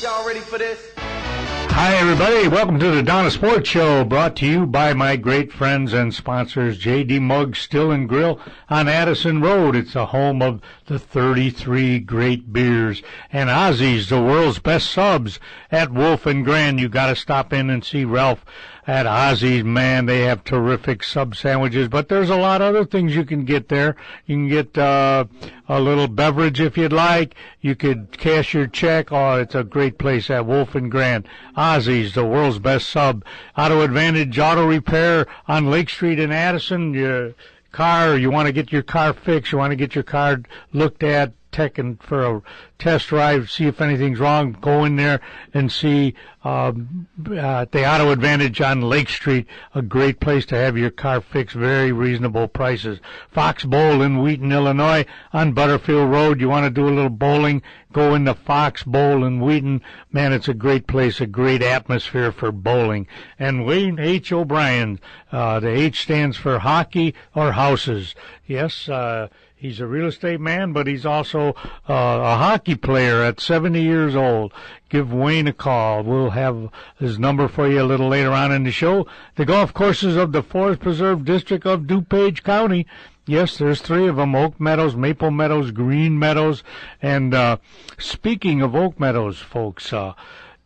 Y'all ready for this? Hi, everybody. Welcome to the Donna Sports Show, brought to you by my great friends and sponsors, J.D. Muggs Still and Grill on Addison Road. It's the home of the 33 great beers. And Ozzy's, the world's best subs at Wolf and Grand. You got to stop in and see Ralph at Ozzy's. Man, they have terrific sub sandwiches, but there's a lot of other things you can get there. You can get a little beverage if you'd like. You could cash your check. Oh, it's a great place at Wolf and Grand. Ozzy's, the world's best sub. Auto Advantage Auto Repair on Lake Street in Addison. Your car, you want to get your car fixed, you want to get your car looked at, and for a test drive, see if anything's wrong, go in there and see the Auto Advantage on Lake Street, a great place to have your car fixed, very reasonable prices. Fox Bowl in Wheaton, Illinois, on Butterfield Road. You want to do a little bowling, go in the Fox Bowl in Wheaton. Man, it's a great place, a great atmosphere for bowling. And Wayne H. O'Brien, the H stands for hockey or houses. Yes, he's a real estate man, but he's also a hockey player at 70 years old. Give Wayne a call. We'll have his number for you a little later on in the show. The golf courses of the Forest Preserve District of DuPage County. Yes, there's 3 of them, Oak Meadows, Maple Meadows, Green Meadows. And speaking of Oak Meadows, folks,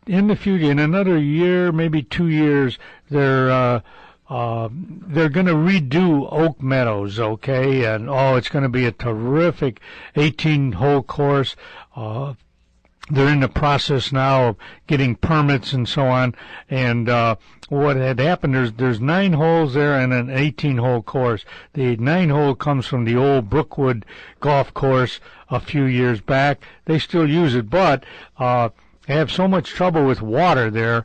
in the future, in another year, maybe 2 years, they're going to redo Oak Meadows, okay? And, it's going to be a terrific 18-hole course. They're in the process now of getting permits and so on. And what had happened, there's 9 holes there and an 18-hole course. The 9-hole comes from the old Brookwood golf course a few years back. They still use it, but they have so much trouble with water there,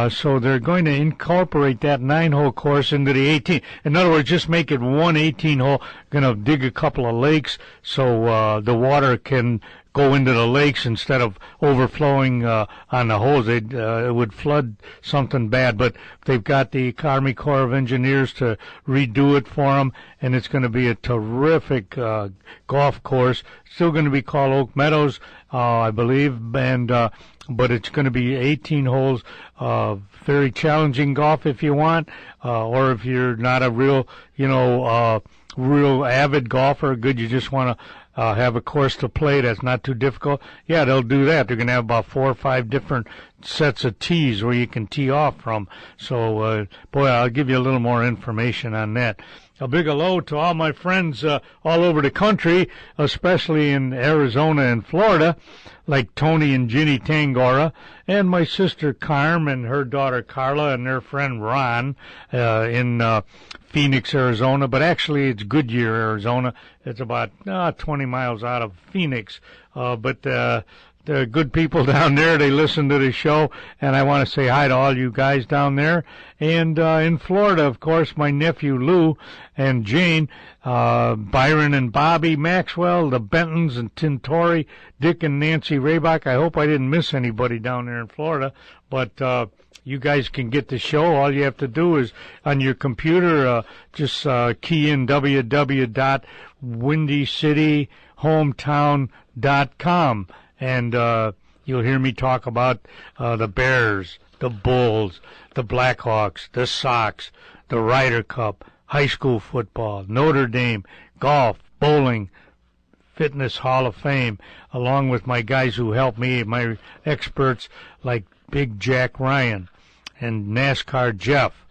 so they're going to incorporate that 9-hole course into the 18. In other words, just make it one 18-hole, going to dig a couple of lakes so the water can go into the lakes instead of overflowing on the holes. It would flood something bad, but they've got the Army Corps of Engineers to redo it for them, and it's going to be a terrific golf course. Still going to be called Oak Meadows, I believe, and but it's going to be 18 holes, very challenging golf if you want, or if you're not a real, real avid golfer, good, you just want to have a course to play that's not too difficult. Yeah, they'll do that. They're going to have about 4 or 5 different sets of tees where you can tee off from. So, boy, I'll give you a little more information on that. A big hello to all my friends all over the country, especially in Arizona and Florida, like Tony and Ginny Tangora, and my sister Carm and her daughter Carla and their friend Ron in Phoenix, Arizona. But actually it's Goodyear, Arizona. It's about 20 miles out of Phoenix. But they're good people down there. They listen to the show, and I want to say hi to all you guys down there. And in Florida, of course, my nephew Lou and Jane, Byron and Bobby Maxwell, the Bentons and Tintori, Dick and Nancy Raybach. I hope I didn't miss anybody down there in Florida, but you guys can get the show. All you have to do is on your computer, just key in www.windycityhometown.com. And you'll hear me talk about the Bears, the Bulls, the Blackhawks, the Sox, the Ryder Cup, high school football, Notre Dame, golf, bowling, Fitness Hall of Fame, along with my guys who help me, my experts like Big Jack Ryan and NASCAR Jeff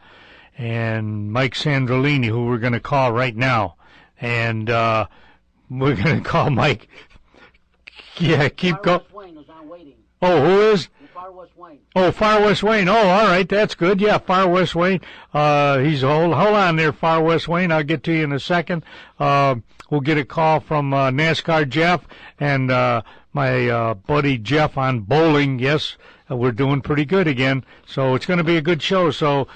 and Mike Sandrolini, who we're going to call right now. And we're going to call Mike. Yeah, keep going. Oh, who is? Far West Wayne. Oh, Far West Wayne. Oh, all right, that's good. Yeah, Far West Wayne. He's hold on there, Far West Wayne. I'll get to you in a second. We'll get a call from NASCAR Jeff and my buddy Jeff on bowling. Yes, we're doing pretty good again, so it's going to be a good show. So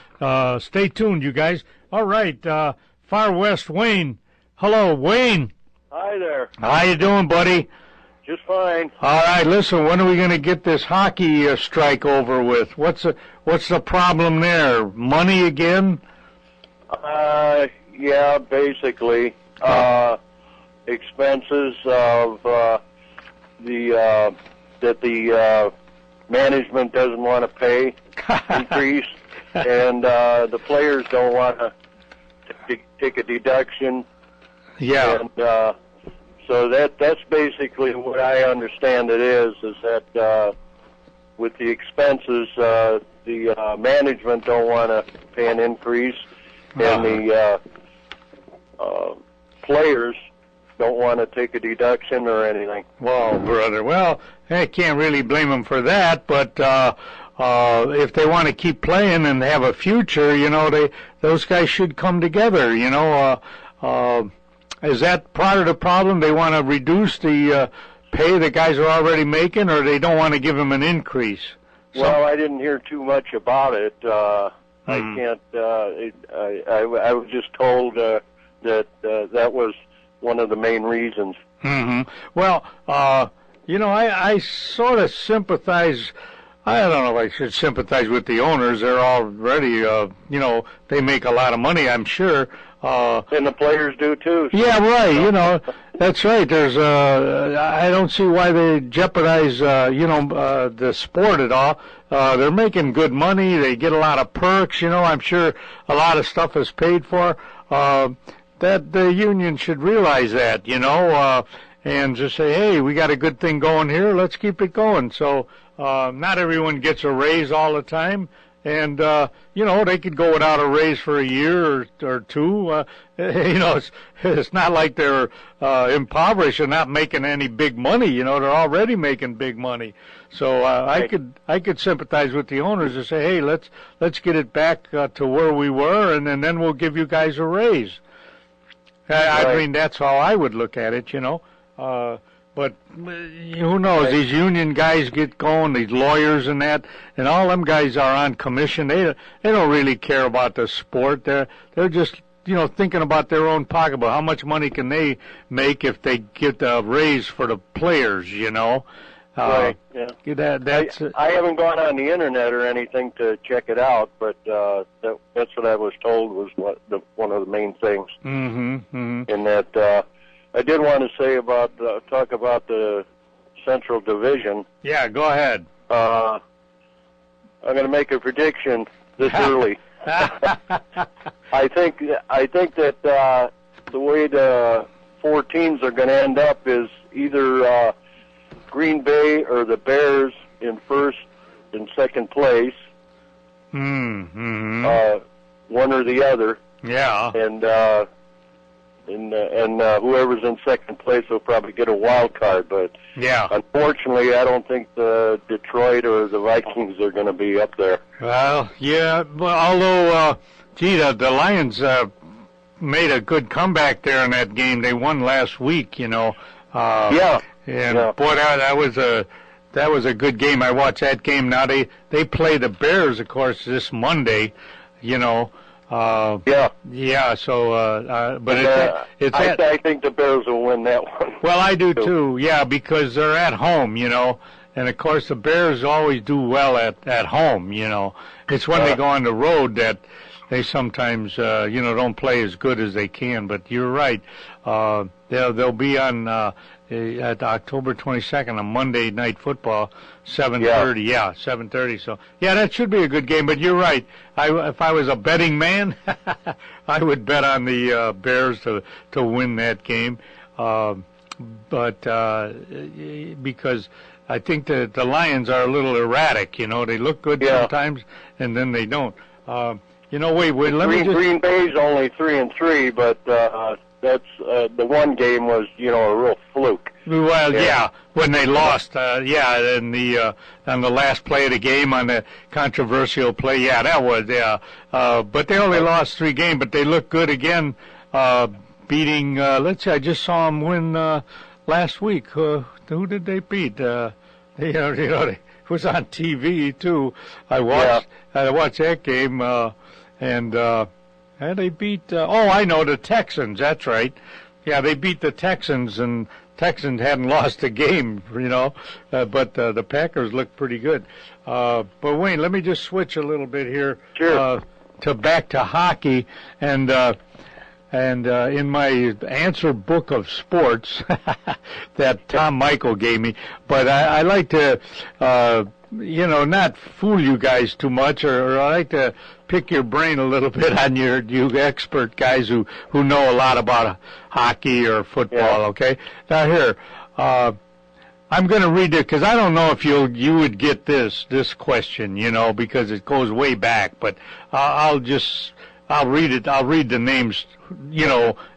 stay tuned, you guys. All right, Far West Wayne. Hello, Wayne. Hi there. How you doing, buddy? Just fine. All right, listen, when are we going to get this hockey strike over with? What's the problem there? Money again? Yeah, basically. Expenses of that the management doesn't want to pay increase, and the players don't want to take a deduction. Yeah. And so that's basically what I understand it is that with the expenses, the management don't want to pay an increase, and the players don't want to take a deduction or anything. Well, brother, well, I can't really blame them for that, but if they want to keep playing and have a future, those guys should come together, Is that part of the problem? They want to reduce the pay the guys are already making, or they don't want to give them an increase? Well, I didn't hear too much about it. I can't. I was just told that that was one of the main reasons. Mm-hmm. Well, I sort of sympathize. I don't know if I should sympathize with the owners. They're already, they make a lot of money, I'm sure. And the players do too. So. Yeah, right. That's right. There's, I don't see why they jeopardize, the sport at all. They're making good money. They get a lot of perks. I'm sure a lot of stuff is paid for. That the union should realize that, and just say, hey, we got a good thing going here. Let's keep it going. So, not everyone gets a raise all the time. And, they could go without a raise for a year or two. It's not like they're impoverished and not making any big money. They're already making big money. So I could sympathize with the owners and say, hey, let's get it back to where we were, and then we'll give you guys a raise. I mean, that's how I would look at it, But who knows? These union guys get going, these lawyers and that, and all them guys are on commission. They don't really care about the sport. They're just thinking about their own pocketbook. How much money can they make if they get a raise for the players? Right. Yeah. That's. I haven't gone on the internet or anything to check it out, but that's what I was told was one of the main things. Mm-hmm. In that. I did want to say talk about the Central Division. Yeah, go ahead. I'm going to make a prediction this early. I think that the way the four teams are going to end up is either Green Bay or the Bears in first and second place. Mm-hmm. One or the other. Yeah. And whoever's in second place will probably get a wild card. But yeah, unfortunately, I don't think the Detroit or the Vikings are going to be up there. Well, yeah, although, the Lions made a good comeback there in that game. They won last week, Yeah. And boy, that was a good game. I watched that game. Now they play the Bears, of course, this Monday. Yeah. So, but I think the Bears will win that one. Well, I do too. Yeah, because they're at home, and of course the Bears always do well at home. It's when they go on the road that they sometimes don't play as good as they can. But you're right. They'll be on at October 22nd on Monday Night Football, 7:30. Yeah, 7:30. So yeah, that should be a good game. But you're right. If I was a betting man, I would bet on the Bears to win that game. But because I think the Lions are a little erratic. They look good sometimes, and then they don't. Wait. Let me just. Green Bay's only 3-3, but that's the one game was a real fluke. Well, yeah, when they lost, in the on the last play of the game on the controversial play, that was but they only lost 3 games, but they looked good again, beating. Let's see, I just saw them win last week. Who did they beat? It was on TV too. I watched that game, and they beat. I know, the Texans. That's right. Yeah, they beat the Texans, and Texans hadn't lost a game, but the Packers looked pretty good. But Wayne, let me just switch a little bit here. Sure. To back to hockey, and in my answer book of sports that Tom Michael gave me, but I like to, not fool you guys too much, or I like to pick your brain a little bit on you expert guys who know a lot about hockey or football. Yeah. Okay, now here, I'm going to read it because I don't know if you would get this question, because it goes way back. But I'll read it. I'll read the names,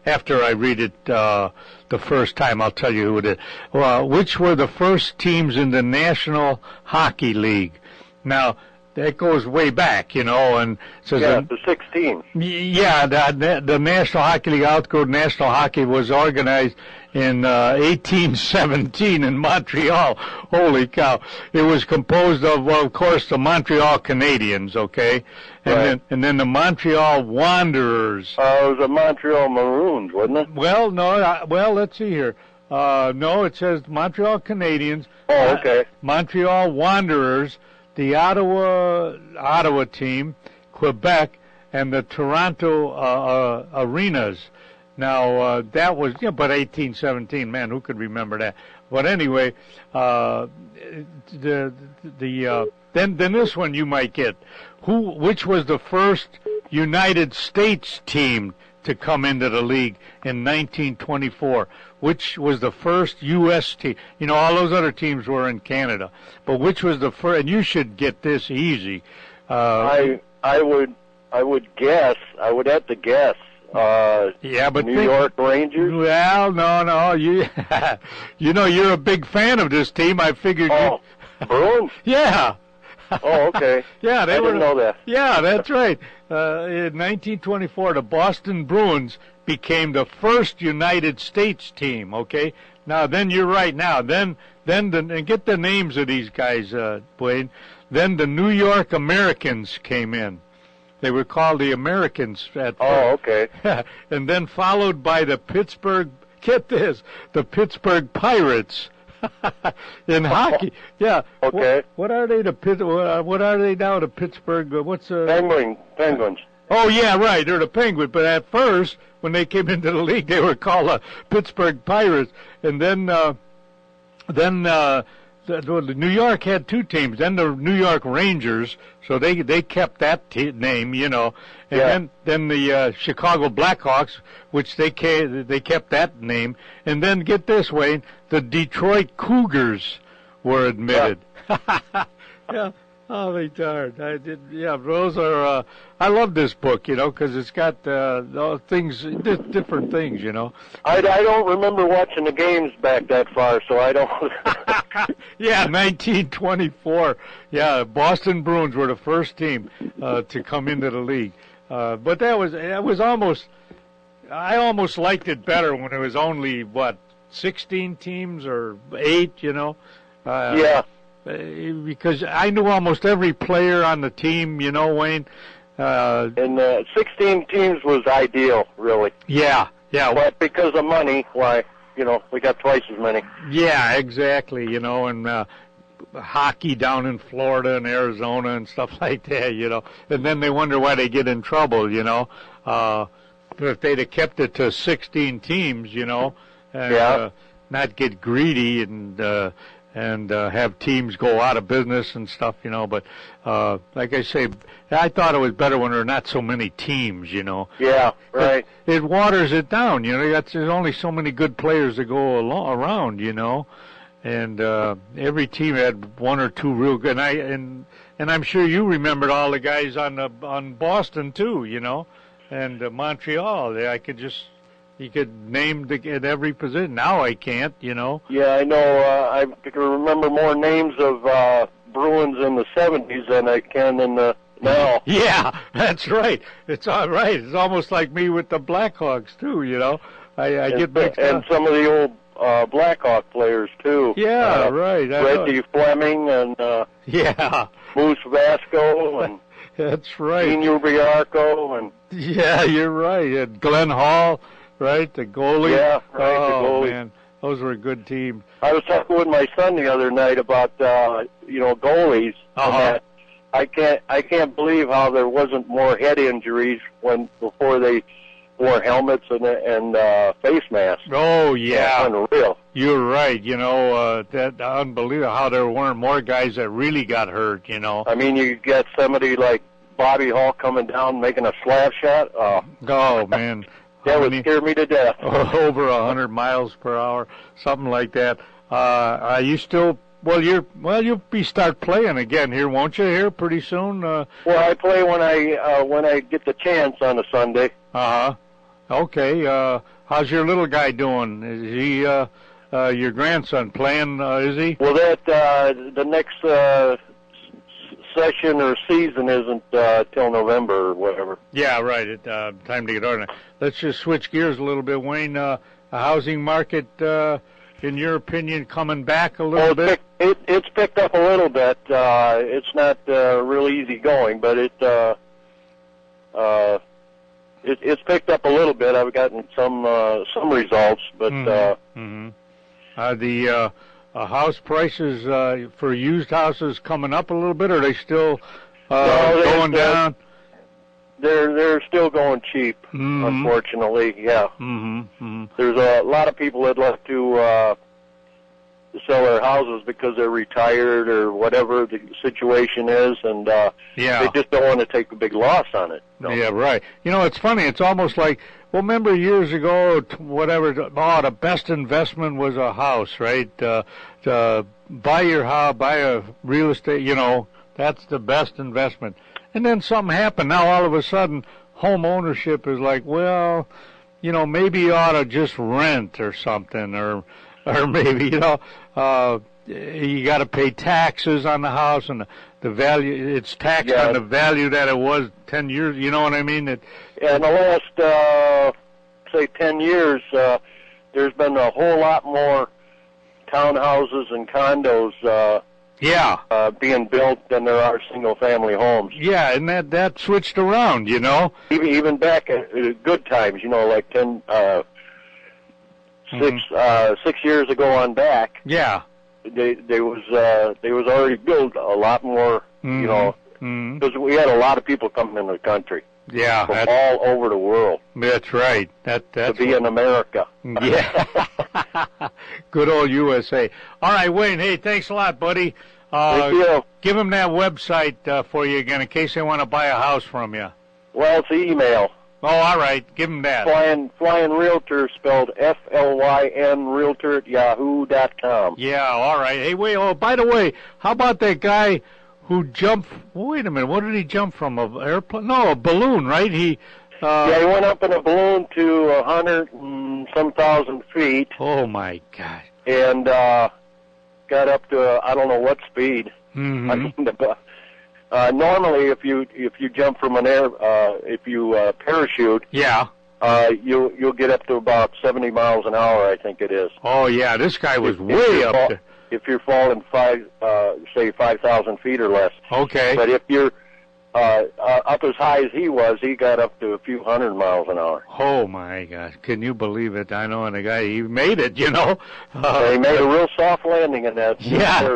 after I read it the first time. I'll tell you who it is. Which were the first teams in the National Hockey League? Now, that goes way back, and says the 16. Yeah, the National Hockey League, outgrowth National Hockey, was organized in 1817 in Montreal. Holy cow! It was composed of, well, of course, the Montreal Canadiens, okay, and then the Montreal Wanderers. It was the Montreal Maroons, wasn't it? Well, no. Let's see here. No, it says Montreal Canadiens. Oh, okay. Montreal Wanderers, the Ottawa team, Quebec, and the Toronto Arenas. Now, that was, but 1817, man, who could remember that? But anyway, then this one you might get. Which was the first United States team to come into the league in 1924? Which was the first U.S. team? All those other teams were in Canada, but which was the first? And you should get this easy. I would guess. I would have to guess. But New York Rangers. Well, no. You, you're a big fan of this team. I figured. Oh, Bruins. Yeah. Oh, okay. Yeah, I didn't know that. Yeah, that's right. In 1924, the Boston Bruins became the first United States team. Okay. Now, then you're right. Now, then, and get the names of these guys, Wayne. Then the New York Americans came in. They were called the Americans at first. Oh, okay. And then followed by the Pittsburgh Pirates in hockey. Yeah. Okay. What are they? What are they now? The Pittsburgh. What's Penguins. Oh yeah, right. They're the Penguins. But at first, when they came into the league, they were called the Pittsburgh Pirates. And then the New York had two teams. Then the New York Rangers, so they kept that name, And then the Chicago Blackhawks, which they kept that name. And then get this, Wayne, the Detroit Cougars were admitted. Yeah. Oh, they darn! Those are. I love this book, because it's got things, different things, I don't remember watching the games back that far, so I don't. Yeah, 1924. Yeah, Boston Bruins were the first team to come into the league, but it was almost. I almost liked it better when it was only 16 teams or 8, Yeah. Because I knew almost every player on the team, Wayne. And 16 teams was ideal, really. Yeah. But because of money, we got twice as many. Yeah, exactly, and hockey down in Florida and Arizona and stuff like that, And then they wonder why they get in trouble, if they'd have kept it to 16 teams, and not get greedy and have teams go out of business and stuff, But like I say, I thought it was better when there are not so many teams, Yeah, right. It waters it down, There's only so many good players that go around, And every team had one or two real good. And I'm sure you remembered all the guys on Boston too, and Montreal. You could name at every position. Now I can't, Yeah, I know. I can remember more names of Bruins in the 70s than I can in the now. Yeah, that's right. It's all right. It's almost like me with the Blackhawks too, I get mixed up. And some of the old Blackhawk players too. Yeah, right. Reggie Fleming and Moose Vasco and that's right. Dean Ubriarco and yeah, you're right. And Glenn Hall. Right, the goalie. Yeah, right, oh, the goalie. Man. Those were good teams. I was talking with my son the other night about goalies. Uh-huh. And that I can't believe how there wasn't more head injuries before they wore helmets and face masks. Oh yeah, unreal. You're right. That unbelievable how there weren't more guys that really got hurt. I mean, you get somebody like Bobby Hall coming down making a slap shot. Oh man. That would scare me to death. Over 100 miles per hour, something like that. Are you still? Well, you'll start playing again here, won't you? Here pretty soon. Well, I play when I get the chance on a Sunday. Okay. How's your little guy doing? Is he your grandson playing? Is he? Well, the next session or season isn't till November or whatever. Yeah, right. Time to get on it. Let's just switch gears a little bit, Wayne. The housing market, in your opinion, coming back a little bit? It's picked up a little bit. It's not real easy going, but it's picked up a little bit. I've gotten some results, but the house prices for used houses coming up a little bit, or are they still going down? They're still going cheap, unfortunately. Yeah. There's a lot of people that like to sell their houses because they're retired or whatever the situation is, and they just don't want to take a big loss on it. No. Yeah, right. It's funny. It's almost like, well, remember years ago, the best investment was a house, right? Buy your house, buy a real estate, that's the best investment. And then something happened. Now all of a sudden, home ownership is like, well, maybe you ought to just rent or something, or maybe, you got to pay taxes on the house, and the value, it's taxed on the value that it was 10 years, you know what I mean? In the last, say 10 years, there's been a whole lot more townhouses and condos, being built than there are single-family homes. Yeah, and that switched around, Even back at good times, like 6 years ago on back. Yeah. They was already built a lot more, because we had a lot of people coming into the country. Yeah, from all over the world. That's right. That's to be in America. Yeah. Good old USA. All right, Wayne. Hey, thanks a lot, buddy. Thank you. Give them that website for you again in case they want to buy a house from you. Well, it's email. Oh, all right. Give them that. Flyin Realtor, spelled FLYN Realtor at yahoo.com. Yeah, all right. Hey, wait. Oh, by the way, how about that guy who jumped? Wait a minute. What did he jump from? An airplane? No, a balloon, right? He went up in a balloon to 100 and some thousand feet. Oh my God! And got up to I don't know what speed. Mm-hmm. Normally, if you jump from an if you parachute, you'll get up to about 70 miles an hour, I think it is. Oh yeah, this guy was way up there. If you're falling 5,000 feet or less. Okay. But if you're up as high as he was, he got up to a few 100 miles an hour. Oh my gosh! Can you believe it? I know, and the guy, he made it. He made a real soft landing in that. Yeah.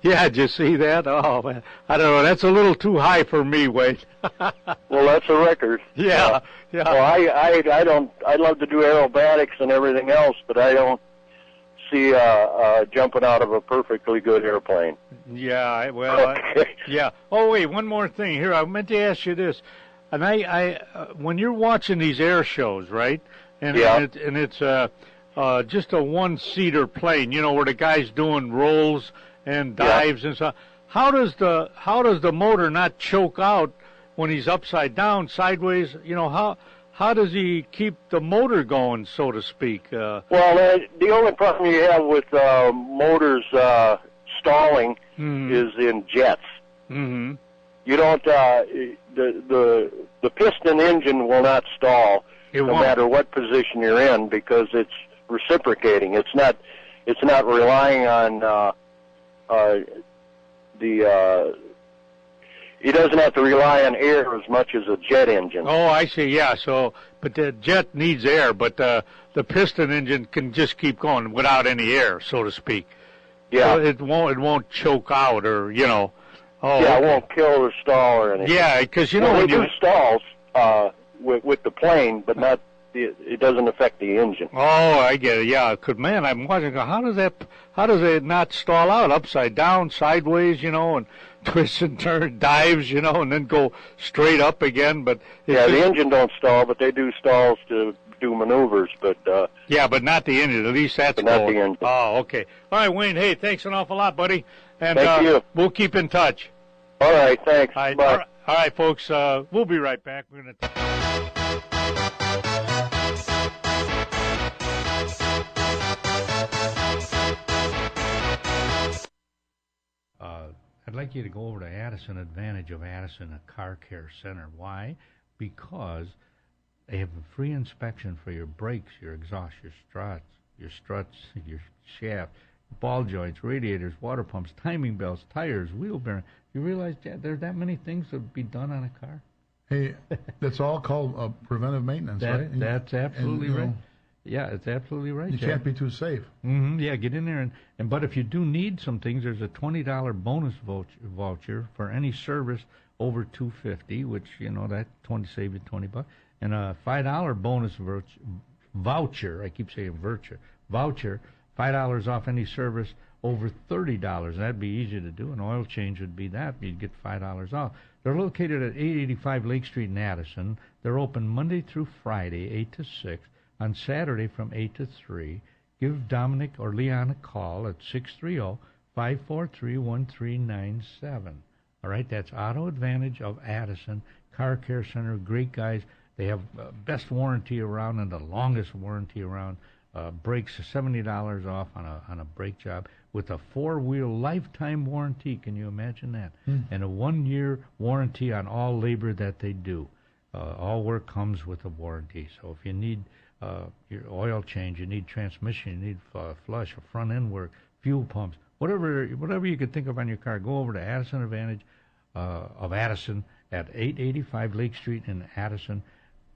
Yeah. Did you see that? Oh man, I don't know. That's a little too high for me, Wade. Well, that's a record. Yeah. Yeah. Well, I don't. I love to do aerobatics and everything else, but I don't see jumping out of a perfectly good airplane. Yeah, well, yeah. Oh, wait, one more thing here. I meant to ask you this. And I when you're watching these air shows, right? And it's just a one-seater plane, where the guy's doing rolls and dives and stuff. How does the motor not choke out when he's upside down, sideways? How does he keep the motor going, so to speak? Well, the only problem you have with motors stalling is in jets. Mm-hmm. You don't. The piston engine will not stall no matter what position you're in because it's reciprocating. It's not relying on It doesn't have to rely on air as much as a jet engine. Oh, I see. Yeah. So, but the jet needs air, but the the piston engine can just keep going without any air, so to speak. Yeah. So it won't choke out or, you know. Oh, yeah, okay. it won't kill or stall or anything. Yeah, because, you know, well, when they you... do stalls with the plane, but not it doesn't affect the engine. Oh, I get it. Yeah, 'cause man, I'm watching. How does it not stall out upside down, sideways, you know, and twists and turns, dives, you know, and then go straight up again? But Yeah, the engine don't stall, but they do stalls to do maneuvers. But yeah, but not the engine. At least that's but not going. the engine. Oh, okay. All right, Wayne. Hey, thanks an awful lot, buddy. And Thank you. We'll keep in touch. All right, thanks. All right, Bye. all right, folks. We'll be right back. We're gonna. I'd like you to go over to Addison Advantage of Addison, a car care center. Why? Because they have a free inspection for your brakes, your exhaust, your struts, your shaft, ball joints, radiators, water pumps, timing belts, tires, wheel bearing. You realize, Chad, there's that many things that would be done on a car? Hey, that's all called preventive maintenance, right? That's absolutely and, right. know, Yeah, it's absolutely right. You Chad. can't be too safe. Yeah, get in there and but if you do need some things, there's a $20 bonus voucher for any service over $250, which that save you $20, and a $5 bonus voucher. I keep saying voucher, $5 off any service over $30. That'd be easy to do. An oil change would be that. You'd get $5 off. They're located at 885 Lake Street in Addison. They're open Monday through Friday, 8 to 6. On Saturday from 8 to 3, give Dominic or Leon a call at 630-543-1397. All right, that's Auto Advantage of Addison, Car Care Center, great guys. They have best warranty around and the longest warranty around. Brakes, $70 off on a brake job with a 4-wheel lifetime warranty. Can you imagine that? And a 1-year warranty on all labor that they do. All work comes with a warranty. So if you need your oil change, you need transmission, you need flush, or front end work, fuel pumps, whatever you could think of on your car, go over to Addison Advantage of Addison at 885 Lake Street in Addison.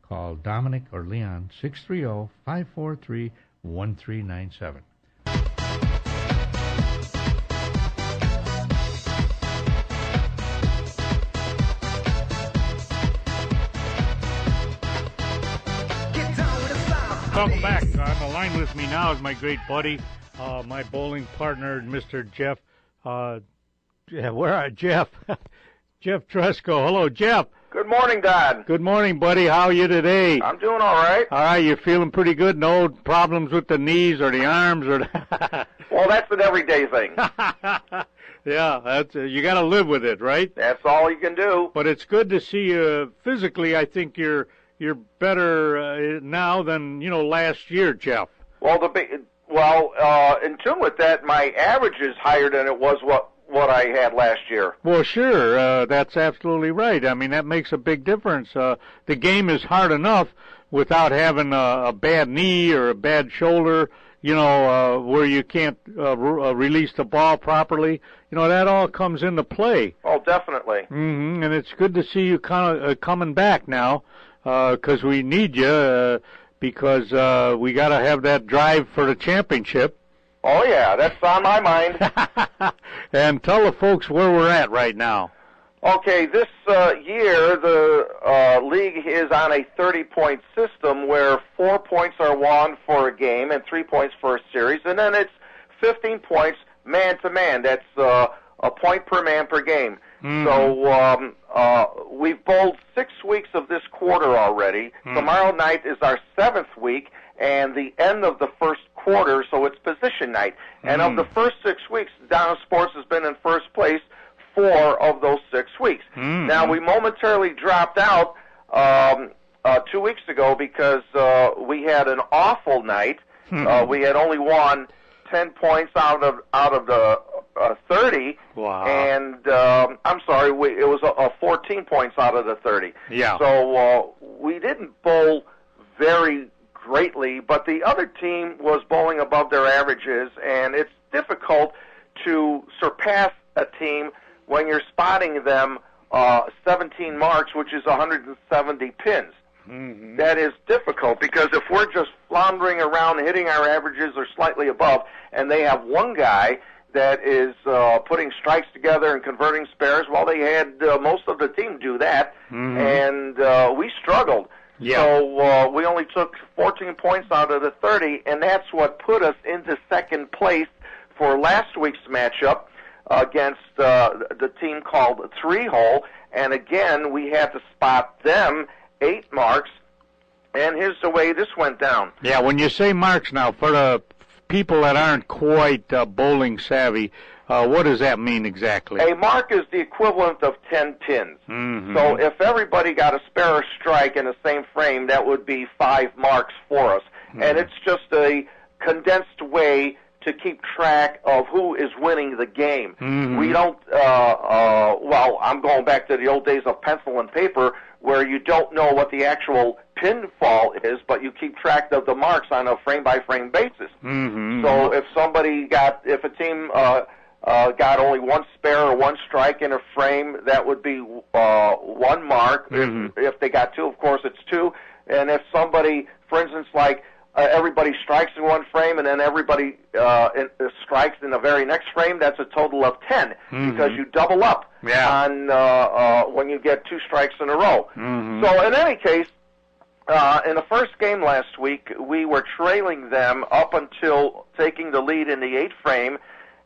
Call Dominic or Leon, 630-543-1397. Welcome back. On the line with me now is my great buddy, my bowling partner, Mr. Jeff. Where are Jeff? Jeff Tresco. Hello, Jeff. Good morning, Don. Good morning, buddy. How are you today? I'm doing all right. All right, you're feeling pretty good. No problems with the knees or the arms or. Well, that's an everyday thing. Yeah, that's you got to live with it, right? That's all you can do. But it's good to see you physically. I think you're better now than last year, Jeff. Well, in tune with that, my average is higher than it was what I had last year. Well, sure, that's absolutely right. I mean, that makes a big difference. The game is hard enough without having a bad knee or a bad shoulder, where you can't release the ball properly. That all comes into play. Oh, definitely. And it's good to see you kind of coming back now, because we need you, because we got to have that drive for the championship. Oh, yeah, that's on my mind. And tell the folks where we're at right now. Okay, this year the league is on a 30-point system where 4 points are won for a game and 3 points for a series, and then it's 15 points man-to-man. That's a point per man per game. So we've bowled 6 weeks of this quarter already. Tomorrow night is our 7th week, and the end of the first quarter, so it's position night. And of the first 6 weeks, Donna Sports has been in first place 4 of those 6 weeks. Now, we momentarily dropped out 2 weeks ago because we had an awful night. We had only won 10 points out of the 30. Wow. And I'm sorry, it was 14 points out of the 30. Yeah. So we didn't bowl very greatly, but the other team was bowling above their averages, and it's difficult to surpass a team when you're spotting them 17 marks, which is 170 pins. that is difficult, because if we're just floundering around hitting our averages or slightly above, and they have one guy that is putting strikes together and converting spares, well, they had most of the team do that, and we struggled. Yeah. So we only took 14 points out of the 30, and that's what put us into second place for last week's matchup against the team called Three Hole. And again, we had to spot them 8 marks, and here's the way this went down. Yeah, when you say marks now, for the people that aren't quite bowling savvy, what does that mean exactly? A mark is the equivalent of 10 pins. So if everybody got a spare or strike in the same frame, that would be 5 marks for us. And it's just a condensed way to keep track of who is winning the game. We don't, well, I'm going back to the old days of pencil and paper, where you don't know what the actual pinfall is, but you keep track of the marks on a frame-by-frame basis. So if a team got only one spare or one strike in a frame, that would be 1 mark. If they got 2, of course, it's 2. And if somebody, for instance, like everybody strikes in one frame and then everybody strikes in the very next frame, that's a total of 10, because you double up on when you get 2 strikes in a row. So in any case, in the first game last week, we were trailing them up until taking the lead in the 8th frame,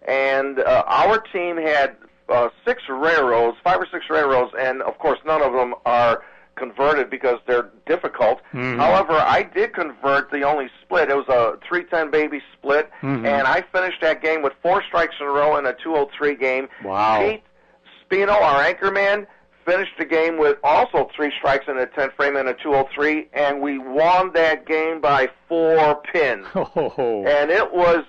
and our team had 6 railroads, 5 or 6 railroads, and of course none of them are converted because they're difficult. However, I did convert the only split. It was a 3-10 baby split, and I finished that game with 4 strikes in a row in a 203 game. Wow. Pete Spino, our anchorman, finished the game with also 3 strikes in a 10 frame in a 203, and we won that game by 4 pins. And it was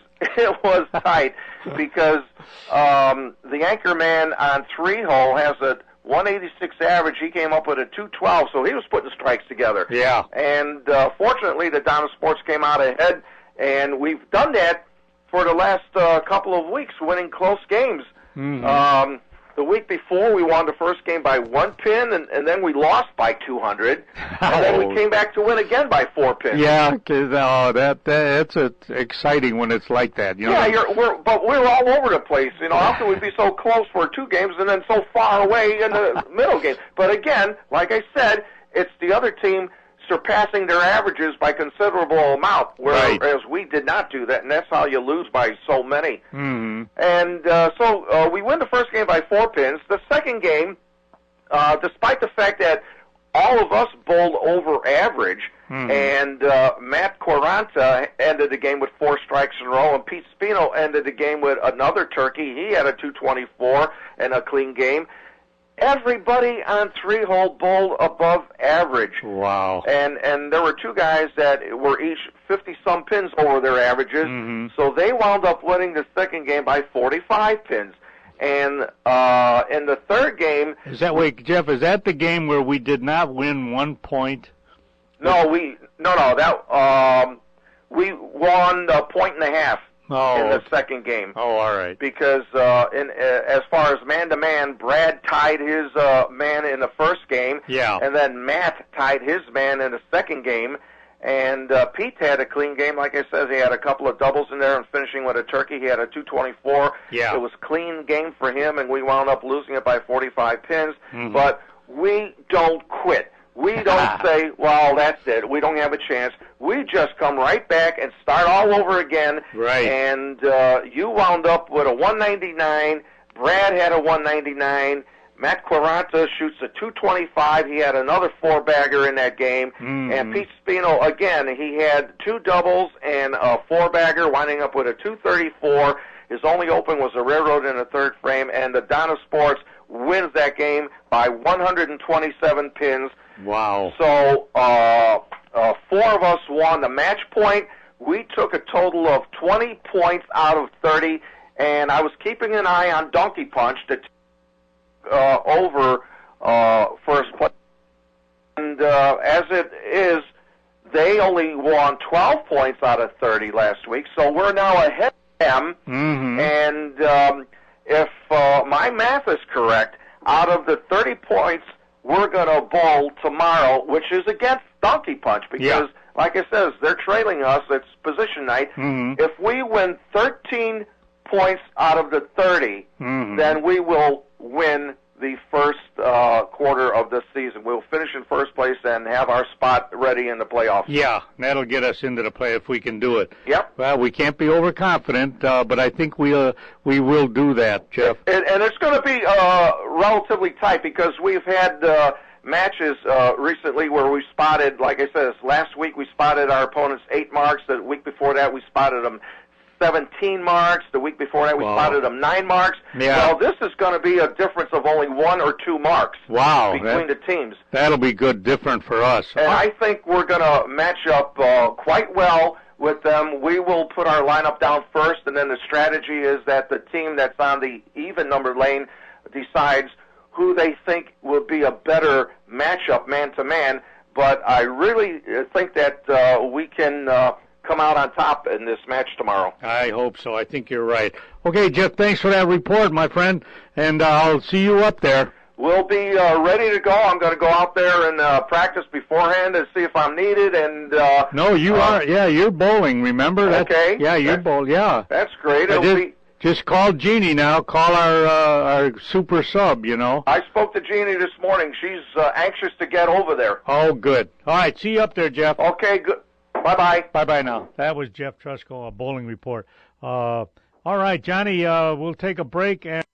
tight, because the anchorman on Three Hole has a 186 average. He came up with a 212, so he was putting strikes together. Yeah. And fortunately, the Donna Sports came out ahead, and we've done that for the last couple of weeks, winning close games. The week before, we won the first game by 1 pin, and then we lost by 200, and then we came back to win again by 4 pins. Yeah, because that's exciting when it's like that. You know? Yeah, but we're all over the place. You know, how can we be so close for 2 games and then so far away in the middle game? But again, like I said, it's the other team surpassing their averages by considerable amount, whereas we did not do that, and that's how you lose by so many. And so we win the first game by 4 pins. The second game, despite the fact that all of us bowled over average, and Matt Quaranta ended the game with 4 strikes in a row, and Pete Spino ended the game with another turkey. He had a 224 and a clean game. Everybody on Three Hole bowled above average. Wow. And there were 2 guys that were each 50-some pins over their averages, so they wound up winning the second game by 45 pins. And in the third game... Jeff, is that the game where we did not win 1 point? No, we won a point and a half. In the second game. Oh, all right. Because as far as man-to-man, Brad tied his man in the first game. Yeah. And then Matt tied his man in the second game. And Pete had a clean game, like I said. He had a couple of doubles in there and finishing with a turkey. He had a 224. Yeah. It was a clean game for him, and we wound up losing it by 45 pins. But we don't quit. We don't say, well, that's it. We don't have a chance. We just come right back and start all over again. Right. And you wound up with a 199. Brad had a 199. Matt Quaranta shoots a 225. He had another 4-bagger in that game. And Pete Spino, again, he had 2 doubles and a 4-bagger, winding up with a 234. His only open was a railroad in the third frame, and the Donna Sports wins that game by 127 pins. Wow. So 4 of us won the match point. We took a total of 20 points out of 30, and I was keeping an eye on Donkey Punch to over first place. And as it is, they only won 12 points out of 30 last week, so we're now ahead of them. And if my math is correct, out of the 30 points we're going to bowl tomorrow, which is against donkey punch because, like I says, they're trailing us. It's position night. Mm-hmm. If we win 13 points out of the 30, then we will win the first quarter of this season. We'll finish in first place and have our spot ready in the playoffs. Yeah, that'll get us into the play if we can do it. Yep. Well, we can't be overconfident, but I think we will do that, Jeff. And it's going to be relatively tight because we've had matches recently where we spotted, like I said, last week we spotted our opponents 8 marks. The week before that we spotted them 17 marks. The week before that we spotted them 9 marks. Yeah. Well, this is going to be a difference of only 1 or 2 marks between the teams. That'll be good, different for us. And I think we're going to match up quite well with them. We will put our lineup down first, and then the strategy is that the team that's on the even numbered lane decides who they think will be a better matchup man-to-man. But I really think that we can come out on top in this match tomorrow. I hope so. I think you're right. Okay, Jeff, thanks for that report, my friend, and I'll see you up there. We'll be ready to go. I'm going to go out there and practice beforehand and see if I'm needed. And no, you are. Yeah, you're bowling, remember? Okay. You're bowling, yeah. That's great. Just call Jeannie now. Call our super sub, you know. I spoke to Jeannie this morning. She's anxious to get over there. Oh, good. All right, see you up there, Jeff. Okay, good. Bye-bye. Bye-bye now. That was Jeff Trusko, a bowling report. All right, Johnny, we'll take a break. And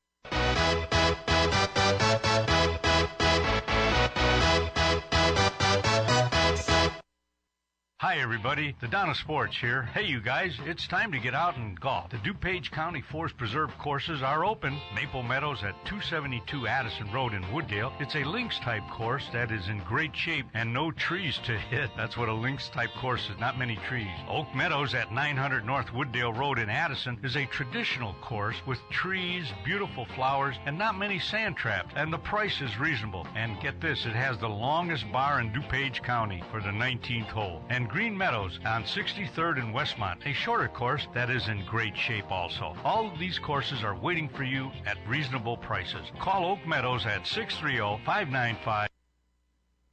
hi, everybody. The Donna Sports here. Hey, you guys, it's time to get out and golf. The DuPage County Forest Preserve courses are open. Maple Meadows at 272 Addison Road in Woodgale. It's a links-type course that is in great shape and no trees to hit. That's what a links-type course is, not many trees. Oak Meadows at 900 North Wooddale Road in Addison is a traditional course with trees, beautiful flowers, and not many sand traps. And the price is reasonable. And get this, it has the longest bar in DuPage County for the 19th hole. And Green Meadows on 63rd and Westmont, a shorter course that is in great shape also. All of these courses are waiting for you at reasonable prices. Call Oak Meadows at 630-595.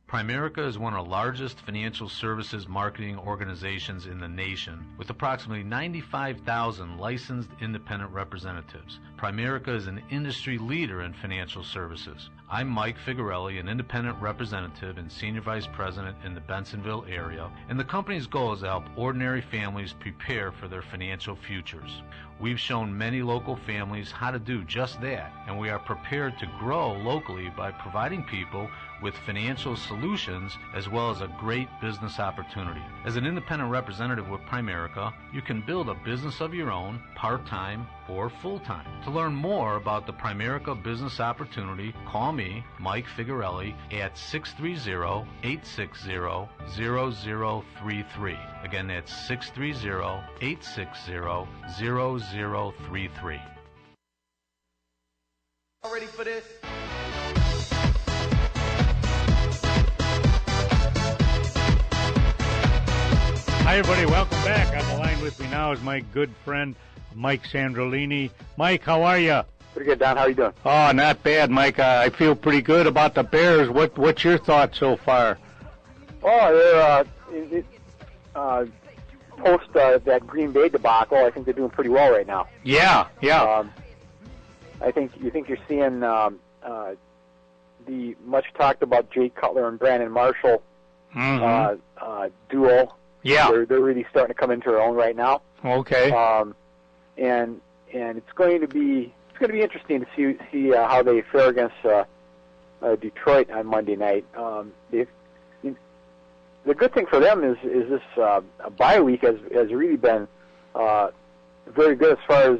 Primerica is one of the largest financial services marketing organizations in the nation, with approximately 95,000 licensed independent representatives. Primerica is an industry leader in financial services. I'm Mike Figarelli, an independent representative and senior vice president in the Bensonville area, and the company's goal is to help ordinary families prepare for their financial futures. We've shown many local families how to do just that, and we are prepared to grow locally by providing people with financial solutions as well as a great business opportunity. As an independent representative with Primerica, you can build a business of your own, part-time or full-time. To learn more about the Primerica business opportunity, call me, Mike Figarelli, at 630-860-0033. Again, that's 630-860-0033. Ready for this? Hi, everybody. Welcome back. On the line with me now is my good friend, Mike Sandrolini. Mike, how are you? Pretty good, Don. How are you doing? Oh, not bad, Mike. I feel pretty good about the Bears. What's your thoughts so far? Oh, they're post that Green Bay debacle. I think they're doing pretty well right now. Yeah. I think you're seeing the much talked about Jay Cutler and Brandon Marshall duo. Yeah, they're really starting to come into their own right now. Okay. And it's going to be interesting to see how they fare against Detroit on Monday night. The good thing for them is this bye week has really been very good as far as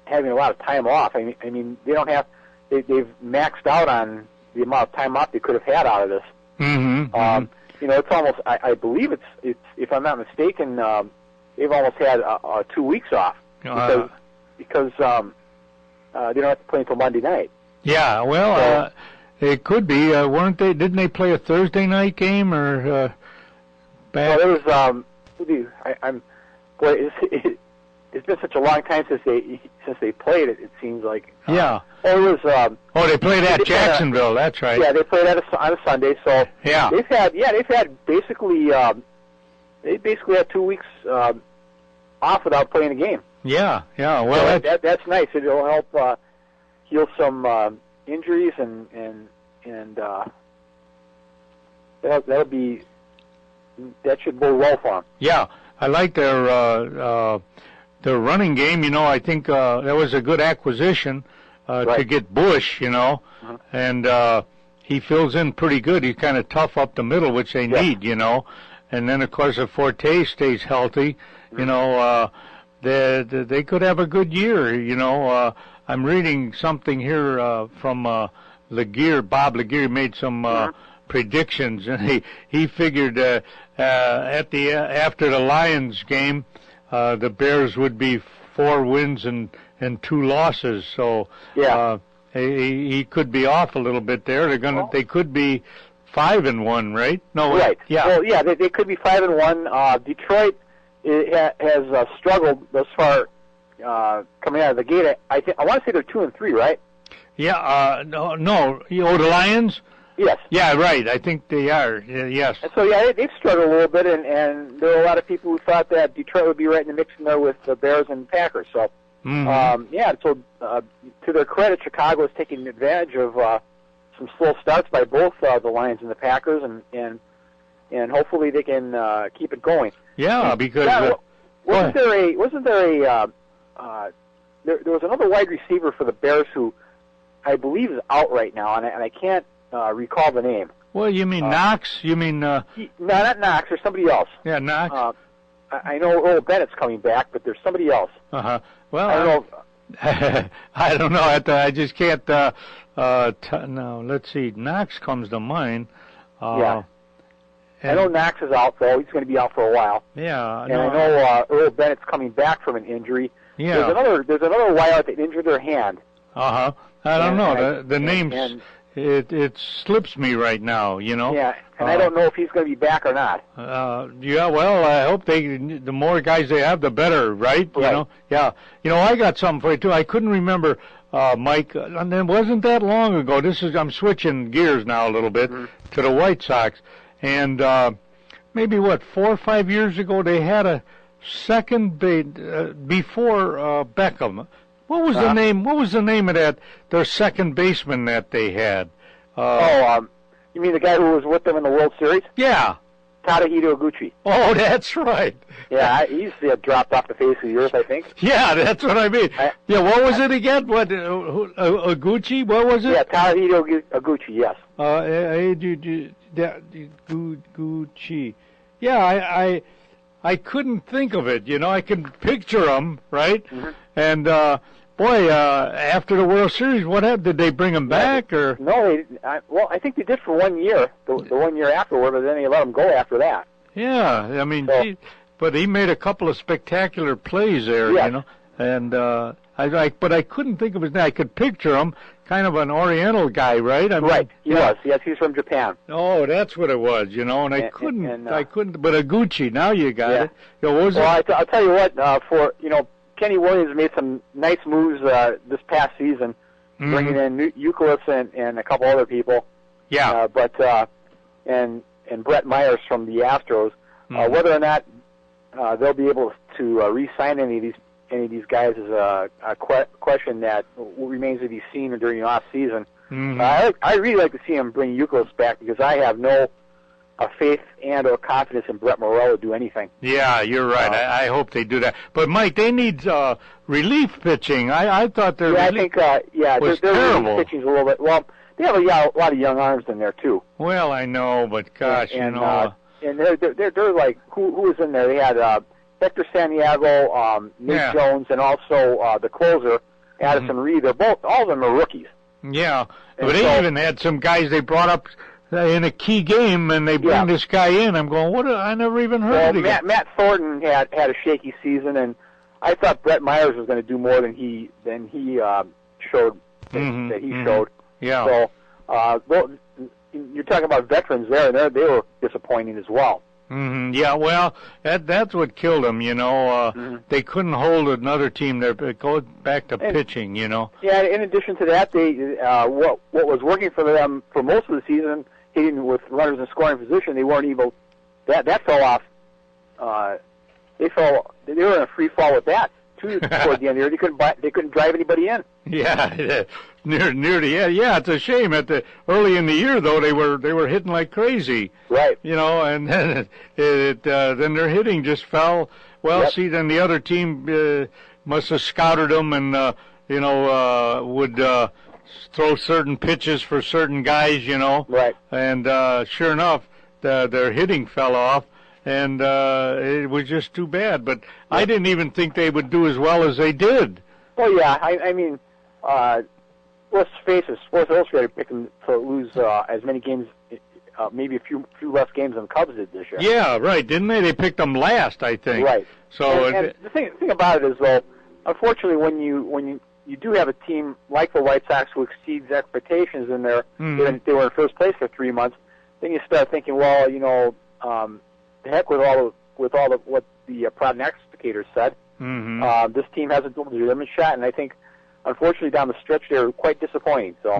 having a lot of time off. I mean they've maxed out on the amount of time off they could have had out of this. It's almost I believe it's if I'm not mistaken, they've almost had 2 weeks off because they don't have to play until Monday night. Yeah, well, it could be. Weren't they? Didn't they play a Thursday night game or? Well, there was. it's been such a long time since they played it. It seems like. Yeah. Oh, it was. They played at Jacksonville. That's right. Yeah, they played on a Sunday. So yeah, they've had basically they basically had 2 weeks off without playing a game. Yeah. Well, so that's nice. It'll help heal some injuries and that should bode well for them. Yeah, I like their running game. You know, I think that was a good acquisition to get Bush. You know, and he fills in pretty good. He's kind of tough up the middle, which they need. You know, and then of course if Forte stays healthy, you know, they could have a good year. You know, I'm reading something here from Laguerre. Bob Laguerre made some predictions, and he figured after the Lions game, the Bears would be 4 wins and 2 losses. So he could be off a little bit there. They could be 5-1, right? No, right. Yeah. Well, yeah, they could be 5-1. Detroit has struggled thus far coming out of the gate. I want to say they're 2-3, right? Yeah. No. The Lions. Yes. Yeah, right. I think they are. Yes. And so they've struggled a little bit, and there are a lot of people who thought that Detroit would be right in the mix in there with the Bears and Packers. So, so to their credit, Chicago is taking advantage of some slow starts by both the Lions and the Packers, and hopefully they can keep it going. Yeah, because wasn't there was another wide receiver for the Bears who I believe is out right now, and I can't recall the name. Well, you mean Knox? You mean no, not Knox. There's somebody else. Yeah, Knox. I know Earl Bennett's coming back, but there's somebody else. Well, I don't know. I don't know. I just can't. No, let's see. Knox comes to mind. Yeah. I know Knox is out, though. He's going to be out for a while. Yeah. And I know Earl Bennett's coming back from an injury. Yeah. There's another wideout that injured their hand. I don't know. The names. It slips me right now, you know. Yeah, and I don't know if he's going to be back or not. Yeah, well, I hope the more guys they have, the better, right? You know. Yeah. You know, I got something for you too. I couldn't remember, Mike, and it wasn't that long ago. I'm switching gears now a little bit to the White Sox, and maybe 4 or 5 years ago they had a second before Beckham. What was the name? What was the name of their second baseman that they had? You mean the guy who was with them in the World Series? Yeah. Tadahito Iguchi. Oh, that's right. Yeah, he's dropped off the face of the earth, I think. Yeah, that's what I mean. What was it again? What Iguchi? What was it? Yeah, Tadahito Iguchi. Yes. Iguchi. Yeah, I couldn't think of it. You know, I can picture him, right? And after the World Series, what happened? Did they bring him back or? No, I think they did for 1 year. The 1 year afterward, but then they let him go after that. Yeah, I mean, but he made a couple of spectacular plays there, you know. And but I couldn't think of his name. I could picture him, kind of an Oriental guy, right? I mean, He was. Yes, he's from Japan. Oh, that's what it was, you know. And I couldn't. But Iguchi, now you got it. You know, what was it? I'll tell you what. Kenny Williams made some nice moves this past season, bringing in Youkilis and a couple other people. Yeah. And Brett Myers from the Astros. Whether or not they'll be able to re-sign any of these guys is a question that remains to be seen during the off season. I really like to see him bring Youkilis back because I have no faith and or confidence in Brett Morello to do anything. Yeah, you're right. I hope they do that. But Mike, they need relief pitching. I thought their relief their relief pitching's a little bit. Well, they have a lot of young arms in there too. Well, I know, but gosh, and they're like who was in there? They had Hector Santiago, Nate Jones, and also the closer Addison Reed. All of them are rookies. Yeah, but they even had some guys they brought up in a key game, and they bring this guy in. I'm going, what? I never even heard of him. Matt Thornton had a shaky season, and I thought Brett Myers was going to do more than he showed. That he showed. Yeah. So, you're talking about veterans there, and they were disappointing as well. Yeah, well, that's what killed them, you know. They couldn't hold another team there. It goes back to pitching, you know. Yeah, in addition to that, they what was working for them for most of the season, hitting with runners in scoring position, they weren't able. That fell off. They were in a free fall with that too toward the end of the year. They couldn't drive anybody in. Yeah, near the end. Yeah, it's a shame. Early in the year though, they were hitting like crazy. Right. You know, and then then their hitting just fell. Well, Yep. see, then the other team must have scouted them and would throw certain pitches for certain guys, you know. Right. And sure enough, their hitting fell off. And it was just too bad. But I didn't even think they would do as well as they did. Well, yeah. I mean, let's face it. Sports Illustrated picked them to lose as many games, maybe a few less games than the Cubs did this year. Yeah, right. Didn't they? They picked them last, I think. Right. So and the thing about it is, though, unfortunately, when you do have a team like the White Sox who exceeds expectations in there, they were in first place for 3 months, then you start thinking, well, you know. The heck with all of what the prognosticators said. This team has a legitimate shot, and I think, unfortunately, down the stretch they're quite disappointing. So,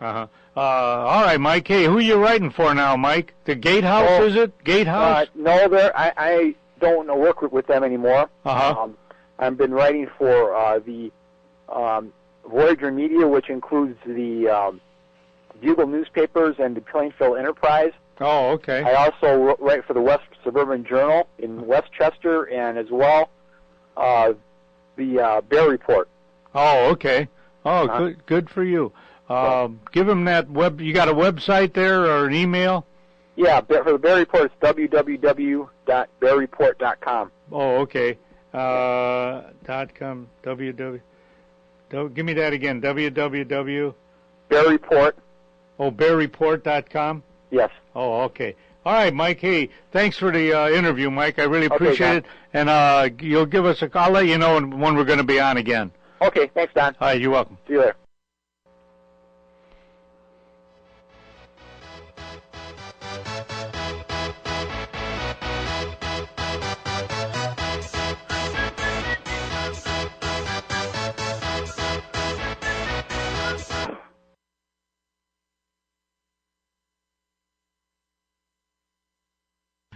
all right, Mike. Hey, who are you writing for now, Mike? The Gatehouse, is it? Gatehouse? No, I don't work with them anymore. I've been writing for the Voyager Media, which includes the Bugle newspapers and the Plainfield Enterprise. Oh, okay. I also write for the West Suburban Journal in Westchester, and as well the Bear Report. Oh, okay. Oh, good for you. Give them that web. You got a website there or an email? Yeah, for the Bear Report, it's www.bearreport.com. Oh, okay. .com. Give me that again. www. Bear Report. Oh, bearreport.com. Yes. Oh, okay. All right, Mike. Hey, thanks for the interview, Mike. I really appreciate it. And you'll give us a call. I'll let you know when we're going to be on again. Okay. Thanks, Don. All right, you're welcome. See you later.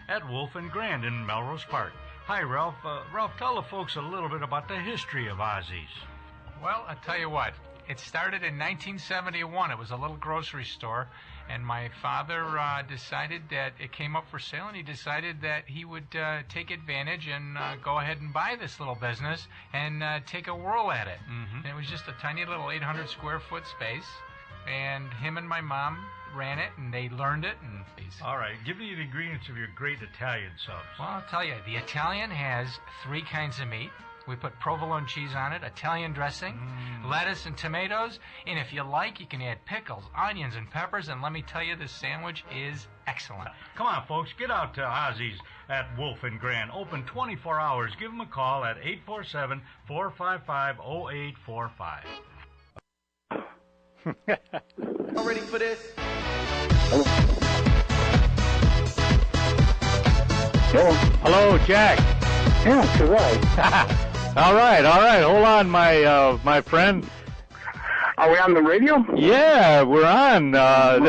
At Wolf and Grand in Melrose Park. Hi, Ralph. Ralph, tell the folks a little bit about the history of Ozzy's. Well, I'll tell you what. It started in 1971. It was a little grocery store, and my father decided that it came up for sale, and he decided that he would take advantage and go ahead and buy this little business and take a whirl at it. And it was just a tiny little 800 square foot space, and him and my mom ran it, and they learned it. And all right, give me the ingredients of your great Italian subs. Well, I'll tell you, the Italian has 3 kinds of meat. We put provolone cheese on it, Italian dressing, lettuce and tomatoes, and if you like, you can add pickles, onions, and peppers, and let me tell you, this sandwich is excellent. Come on, folks, get out to Ozzy's at Wolf and Grand. Open 24 hours. Give them a call at 847-455-0845. Y'all ready for this? Hello, Jack. Yeah, that's right. All right. Hold on, my friend. Are we on the radio? Yeah, we're on. We're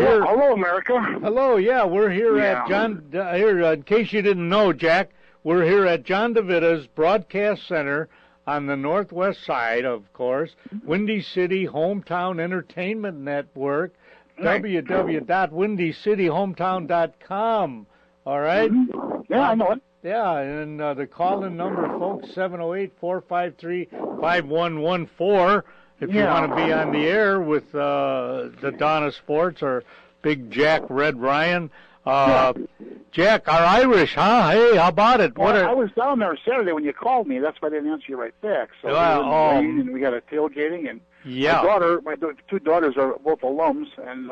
here. Hello, America. Hello. Yeah, we're here at John. Here, in case you didn't know, Jack, we're here at John DeVita's Broadcast Center on the northwest side, of course. Windy City Hometown Entertainment Network. Right. www.windycityhometown.com. All right. Yeah, I know it. Yeah, and the call-in number, folks, 708-453-5114. If you want to be on the air with the Donna Sports or Big Jack Red Ryan. Jack, our Irish, huh? Hey, how about it? Well, I was down there Saturday when you called me. That's why I didn't answer you right back. So and we got a tailgating, and my 2 daughters are both alums, and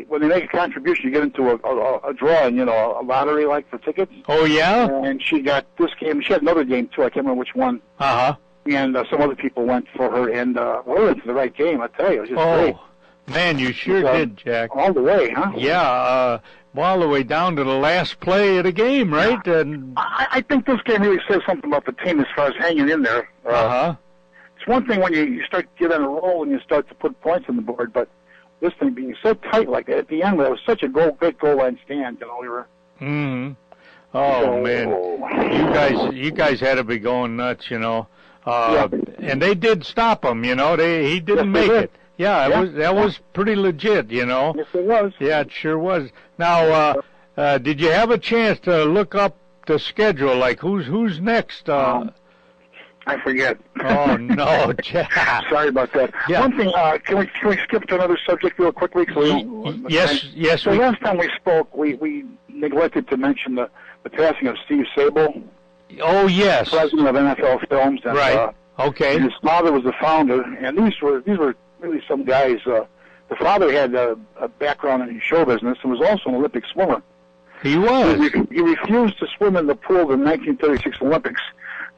when they make a contribution, you get into a drawing, a lottery like for tickets. Oh yeah. And she got this game. She had another game too. I can't remember which one. And some other people went for her, and we went to the right game. I tell you, it was just great. Man, you sure did, Jack. All the way, huh? Yeah. all the way down to the last play of the game, right? Yeah. And I think this game really says something about the team as far as hanging in there. It's one thing when you start to get on a roll and you start to put points on the board, but this thing being so tight like that at the end, it was such a good goal line stand. You know, we were. Oh man, you guys had to be going nuts, you know. And they did stop him, you know. He didn't make it. Yeah, that was pretty legit, you know. Yes, it was. Yeah, it sure was. Now, did you have a chance to look up the schedule? Like who's next? I forget. Oh no, sorry about that. Yeah. One thing, can we skip to another subject real quickly? Yes. So last time we spoke, we neglected to mention the passing of Steve Sable. Oh yes, president of NFL Films. And, right. Okay. His father was the founder, and these were really some guys. The father had a background in show business and was also an Olympic swimmer. He was. He refused to swim in the pool in the 1936 Olympics,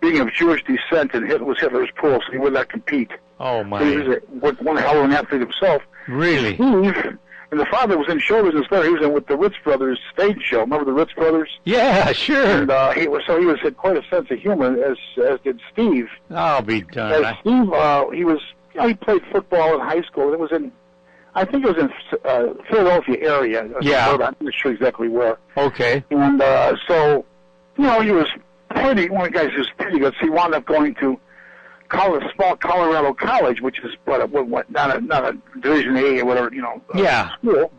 being of Jewish descent, and it was Hitler's pool, so he would not compete. Oh my! So he was one hell of an athlete himself. Really? Steve, and the father was in show business there. He was in with the Ritz Brothers stage show. Remember the Ritz Brothers? Yeah, sure. And he had quite a sense of humor, as did Steve. I'll be done. As Steve, he played football in high school. It was I think it was in Philadelphia area. Yeah. I'm not sure exactly where. Okay. And so, you know, he was one of the guys who was pretty good. So he wound up going to small Colorado College, which is not a Division A or whatever, you know. School.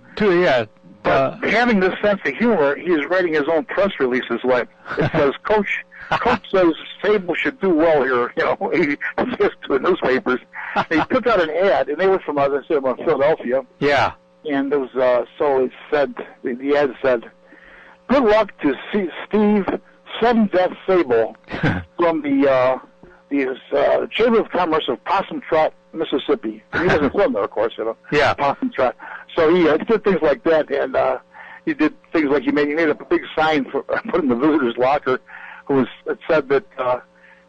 But having this sense of humor, he is writing his own press releases. Like it says, Coach says Sable should do well here. You know, he says to the newspapers. He took out an ad, and they were from, as I said, Philadelphia. Yeah. And it was so it said, the ad said, "Good luck to Steve Sudden Death Sable from the Chamber of Commerce of Possum Trot, Mississippi." And he wasn't from there, of course, you know. Yeah. Possum Trot. So he did things like that, and he did things like he made up a big sign put in the visitor's locker, it said that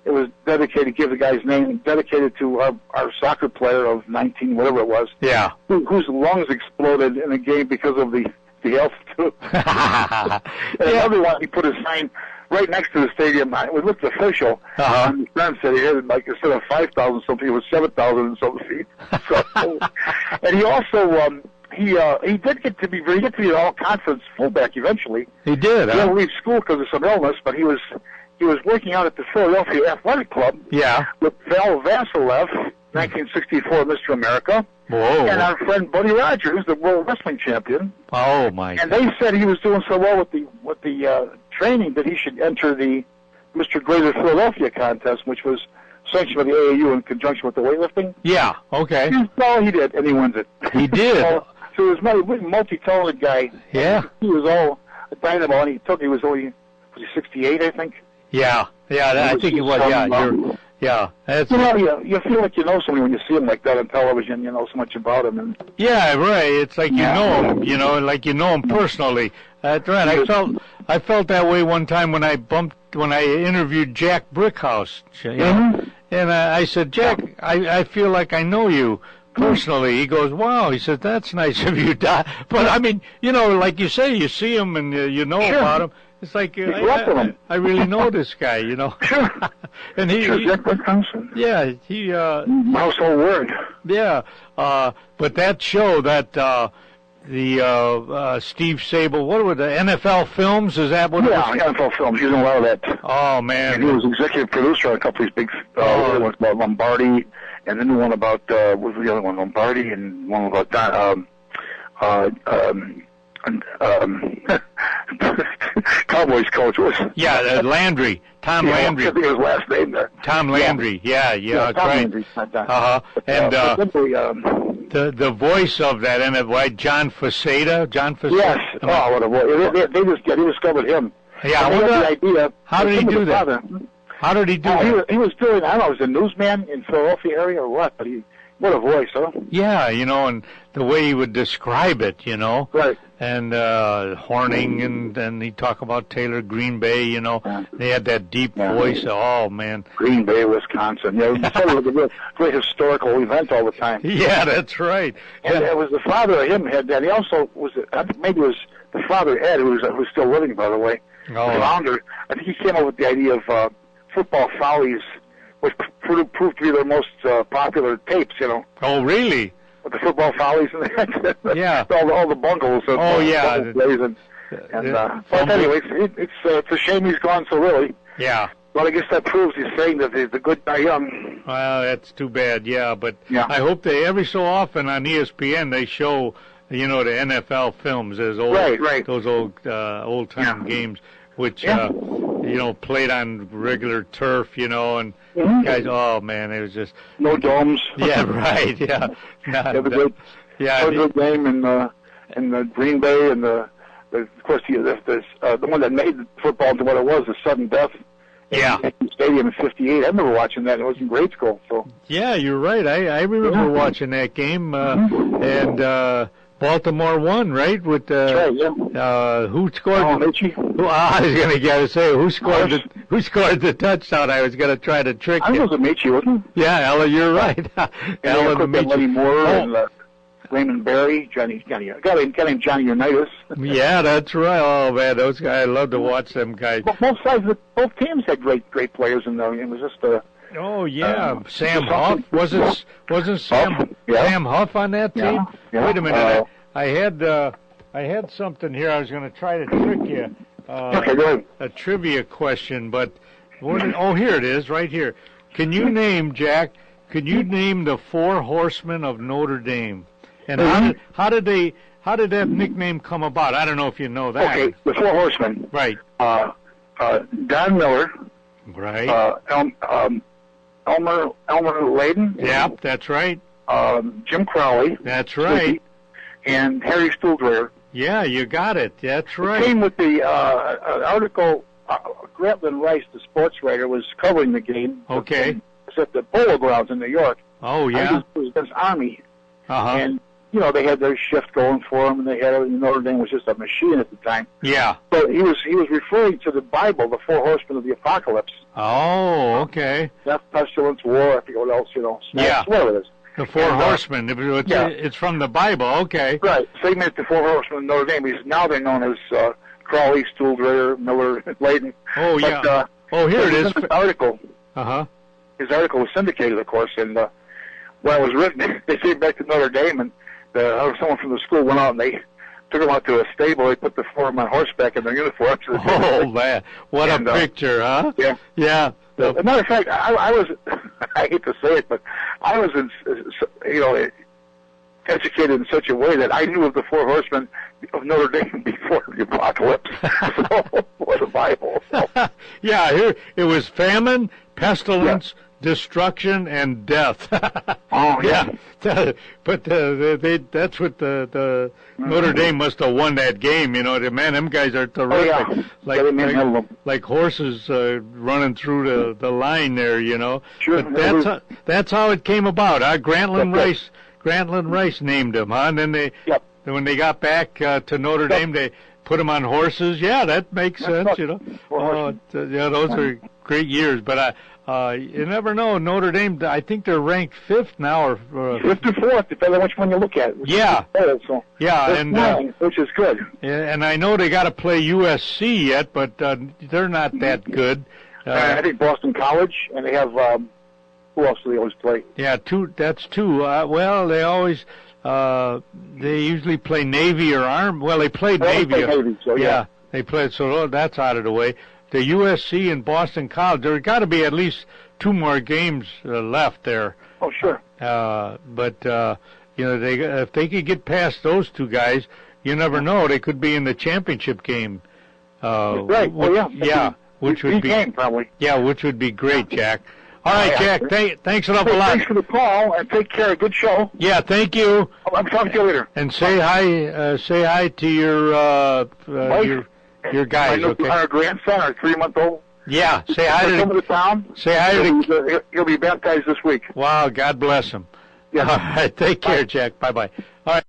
it was dedicated, give the guy's name, dedicated to our soccer player of 19, whatever it was. Yeah. Whose lungs exploded in a game because of the altitude. And another one, he put a sign right next to the stadium. It looked official. And his friend said he had, like, instead of 5,000 something, it was 7,000 and some feet. So, and he also he did get to be an all-conference fullback eventually. He did. He had to leave school because of some illness, but he was working out at the Philadelphia Athletic Club. Yeah. With Val Vasilev, 1964 Mr. America. Whoa. And our friend Buddy Rogers, the World Wrestling Champion. Oh my! And they said he was doing so well with the training that he should enter the Mr. Greater Philadelphia contest, which was sanctioned by the AAU in conjunction with the weightlifting. Yeah. Okay. Well, he did, and he wins it. He did. So he was a multi-talented guy. Yeah. He was all a dynamo, and he was only 68, I think. Yeah. I think he was. Yeah. That's, you feel like you know somebody when you see him like that on television. You know so much about him. And yeah, right. It's like you know him. You know, like you know him personally. That's right. I felt that way one time when I interviewed Jack Brickhouse. You know? And I said, Jack, I feel like I know you personally. He goes, wow. He said, that's nice of you, Doc. But I mean, you know, like you say, you see him and you know about him. It's like I really know this guy, you know. Sure. And he yeah, he household word. Yeah, but that show that the Steve Sable, what were the NFL Films? Is that what? Yeah, it was? NFL Films. He was in a lot of that. Oh man, and he was executive producer on a couple of these big. One was about Lombardi, and then one about what was the other one? Lombardi, and one about Cowboys coach was. Yeah, Landry. Tom Landry. I think his last name there. Tom Landry. Yeah, Tom right. Landry. And the voice of that, and John Faceta. Yes. Oh, what a voice! They discovered him. Yeah. The idea. How did he do that? How did he do that? He was doing. I don't know. He was a newsman in Philadelphia area or what, but he What a voice, huh? Yeah, and the way he would describe it, Right. And Horning, and then he'd talk about Taylor, Green Bay, They had that deep voice. Oh, man. Green Bay, Wisconsin. Yeah, it was sort of a great historical event all the time. Yeah, that's right. And it was the father of him had that. He also was, maybe it was the father, Ed, who's still living, by the way, the founder. I think he came up with the idea of football follies, which proved to be their most popular tapes, Oh, really? With the football follies and yeah, all the bungles. And, but anyways, it's a shame he's gone so early. Yeah. Well, I guess that proves he's saying that the good die young. Well, that's too bad. Yeah, but I hope they every so often on ESPN they show the NFL films as old, those old time games, which played on regular turf, and guys, oh man, it was just no domes. Yeah, right. Yeah, good game in the Green Bay, and of course the one that made football into what it was, the sudden death. Yeah, at the stadium in '58. I remember watching that. It was in grade school. So yeah, you're right. I remember watching that game, and Baltimore won, right? With that's right, yeah. Who scored? I was going to say who scored the touchdown. I was going to try to trick you. I was Amici, wasn't it? Yeah, Ella, you're right. Ella Amici. Lenny Moore and Raymond Barry, a guy named Johnny Unitas. Yeah, that's right. Oh man, those guys! I love to watch them guys. But both teams had great players in there. It was just oh yeah, Sam Huff wasn't Sam Huff on that team? Yeah. Wait a minute, I had something here. I was going to try to trick you. Okay, go ahead. A trivia question, but here it is, right here. Can you name, Jack? Can you name the Four Horsemen of Notre Dame? And how did that nickname come about? I don't know if you know that. Okay, the Four Horsemen. Right. Don Miller. Right. Elmer Layden. Yeah, that's right. Jim Crowley. That's right. And Harry Stuhlgreier. Yeah, you got it. That's right. It came with the article. Grantland Rice, the sports writer, was covering the game. Okay. It was at the Polo Grounds in New York. Oh yeah. It was against Army. And they had their shift going for them, and they had everything. Notre Dame was just a machine at the time. Yeah. So he was referring to the Bible, the Four Horsemen of the Apocalypse. Oh, okay. Death, pestilence, war. I forget what else. Yeah. Whatever it is. The Four Horsemen. It's from the Bible. Okay. Right. So he meant the Four Horsemen of Notre Dame. Now they're known as Crowley, Stuhlgreier, Miller, Layden. Oh yeah. Here it is. His article. His article was syndicated, of course, and when it was written, they came back to Notre Dame, and someone from the school went out and they took them out to a stable. They put the four of them on horseback in their uniforms. Oh man, what a picture, huh? Yeah. Yeah. As a matter of fact, I was, I hate to say it, but I was, educated in such a way that I knew of the Four Horsemen of Notre Dame before the Apocalypse, before the Bible. So. Yeah, here it was famine, pestilence, destruction, and death. Oh yeah. But that's what the Notre Dame must have won that game. Man, them guys are terrific. Like horses running through the line there. Sure. But that's how it came about. Grantland Rice named them, huh? And then when they got back to Notre Dame, they put them on horses. Yeah, that makes sense. Those are great years. But you never know. Notre Dame, I think they're ranked 5th now, or 5th or 4th, depending on which one you look at. Which is good. And I know they got to play USC yet, but they're not that good. I think Boston College, and they have. Who else do they always play? Yeah, that's two. They always. They usually play Navy or Army. Well, they played Navy. They played. So that's out of the way. The USC and Boston College, there got to be at least 2 more games left there. Oh, sure. But if they could get past those 2 guys, you never know. They could be in the championship game. Right. Which would be game, probably. Yeah, which would be great, Jack. All right, Jack. Thanks an awful lot. Thanks for the call, and take care. Good show. Yeah, thank you. I'll talk to you later. And say hi. Say hi to your guys. Our grandson, our 3-month-old. Yeah, say hi to the town. Say hi to he'll be baptized this week. Wow, God bless him. Yeah. All right. Take care, Jack. Bye-bye. All right.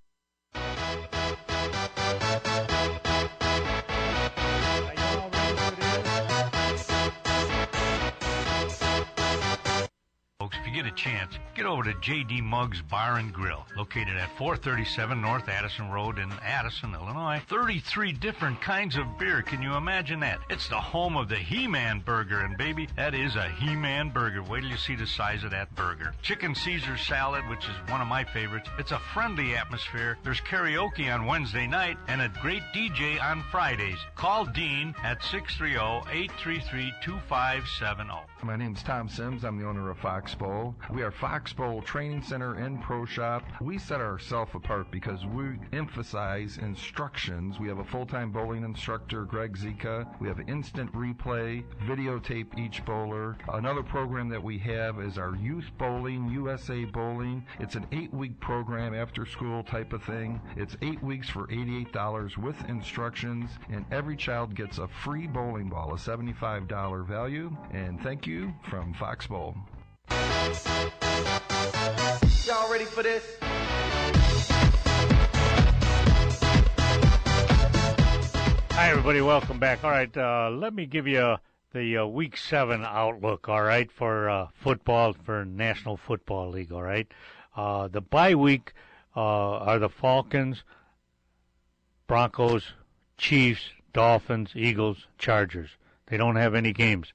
Folks, if you get a chance, get over to J.D. Muggs Bar and Grill, located at 437 North Addison Road in Addison, Illinois. 33 different kinds of beer. Can you imagine that? It's the home of the He-Man Burger, and baby, that is a He-Man Burger. Wait till you see the size of that burger. Chicken Caesar salad, which is one of my favorites. It's a friendly atmosphere. There's karaoke on Wednesday night and a great DJ on Fridays. Call Dean at 630-833-2570. My name's Tom Sims. I'm the owner of Fox Bowl. We are Fox Bowl Training Center and Pro Shop. We set ourselves apart because we emphasize instructions. We have a full-time bowling instructor, Greg Zika. We have instant replay, videotape each bowler. Another program that we have is our Youth Bowling, USA Bowling. It's an 8-week program, after school type of thing. It's 8 weeks for $88 with instructions, and every child gets a free bowling ball, a $75 value. And thank you from Fox Bowl. Y'all ready for this? Hi, everybody. Welcome back. All right, let me give you the Week 7 outlook, all right, for football, for National Football League, all right? The bye week are the Falcons, Broncos, Chiefs, Dolphins, Eagles, Chargers. They don't have any games.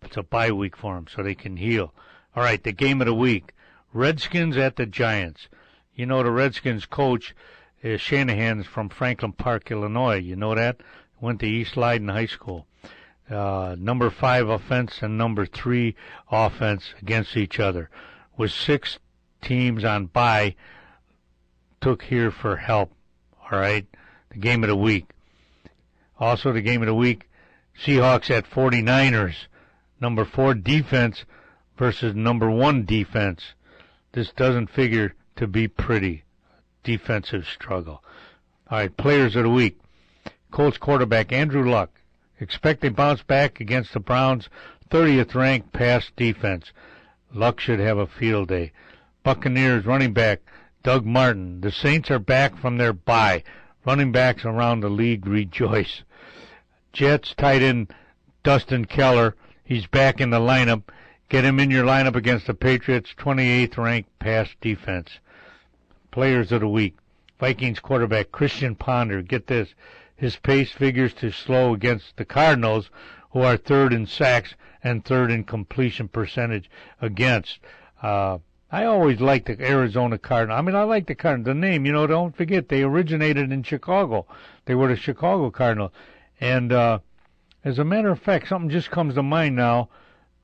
It's a bye week for them, so they can heal. All right, the game of the week, Redskins at the Giants. You know the Redskins coach is Shanahan's from Franklin Park, Illinois. You know that? Went to East Leyden High School. Number 5 offense and number 3 offense against each other. With 6 teams on bye, took here for help. All right, the game of the week. Also the game of the week, Seahawks at 49ers. Number 4 defense versus number 1 defense. This doesn't figure to be pretty. Defensive struggle. All right, players of the week. Colts quarterback Andrew Luck. Expect a bounce back against the Browns' 30th ranked pass defense. Luck should have a field day. Buccaneers running back Doug Martin. The Saints are back from their bye. Running backs around the league rejoice. Jets tight end Dustin Keller. He's back in the lineup. Get him in your lineup against the Patriots' 28th ranked pass defense. Players of the week. Vikings quarterback Christian Ponder. Get this. His pace figures to slow against the Cardinals, who are 3rd in sacks and 3rd in completion percentage against. I always liked the Arizona Cardinals. I mean, I like the Cardinals. The name, don't forget, they originated in Chicago. They were the Chicago Cardinals. And as a matter of fact, something just comes to mind now.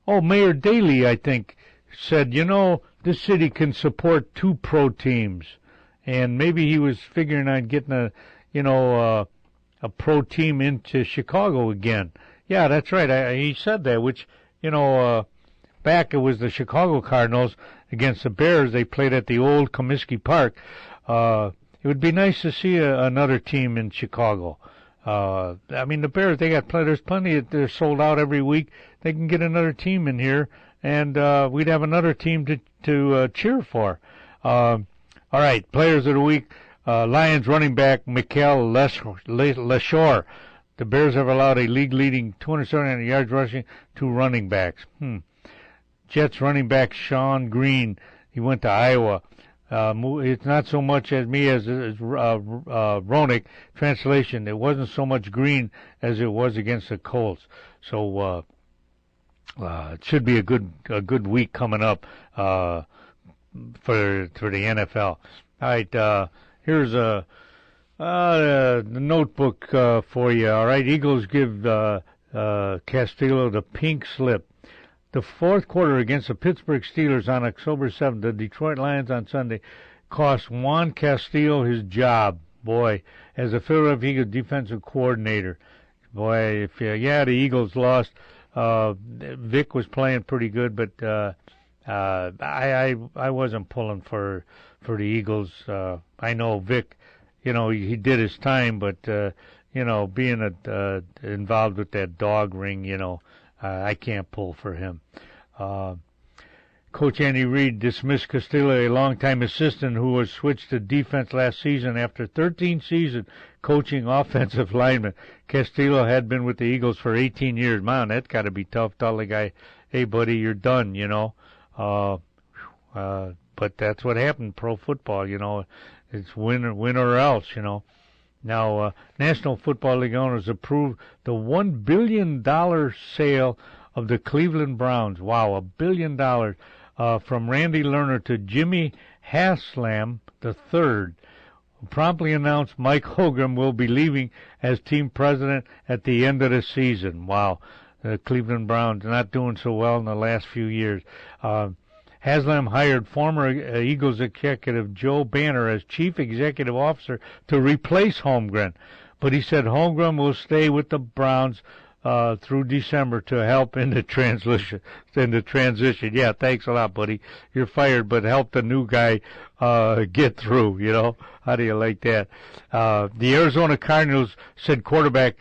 Oh, Mayor Daley, I think, said, this city can support 2 pro teams. And maybe he was figuring on getting a pro team into Chicago again. Yeah, that's right. He said that, which, back it was the Chicago Cardinals against the Bears. They played at the old Comiskey Park. It would be nice to see another team in Chicago. I mean, the Bears, there's plenty, they're sold out every week. They can get another team in here, and we'd have another team to cheer for. All right, players of the week, Lions running back Mikel Leshoure. The Bears have allowed a league-leading 279 yards rushing to running backs. Jets running back Sean Green, he went to Iowa. It's not so much as me as Ronick. Translation, it wasn't so much Green as it was against the Colts. So it should be a good week coming up for the NFL. All right, here's the notebook for you. All right, Eagles give Castillo the pink slip. The fourth quarter against the Pittsburgh Steelers on October 7th, the Detroit Lions on Sunday, cost Juan Castillo his job, boy, as a Philadelphia Eagles defensive coordinator. Boy, the Eagles lost. Vic was playing pretty good, but I wasn't pulling for the Eagles. I know Vic, he did his time, but being involved with that dog ring, I can't pull for him. Coach Andy Reid dismissed Castillo, a longtime assistant who was switched to defense last season after 13 seasons coaching offensive linemen. Castillo had been with the Eagles for 18 years. Man, that's got to be tough. Tell the guy, hey, buddy, you're done, you know. But that's what happened, pro football, you know. It's win or else, you know. Now, National Football League owners approved the $1 billion sale of the Cleveland Browns. Wow, $1 billion from Randy Lerner to Jimmy Haslam III. Promptly announced Mike Holmgren will be leaving as team president at the end of the season. Wow, the Cleveland Browns not doing so well in the last few years. Haslam hired former Eagles executive Joe Banner as chief executive officer to replace Holmgren, but he said Holmgren will stay with the Browns through December to help in the transition. Yeah, thanks a lot, buddy. You're fired, but help the new guy get through, you know. How do you like that? The Arizona Cardinals said quarterback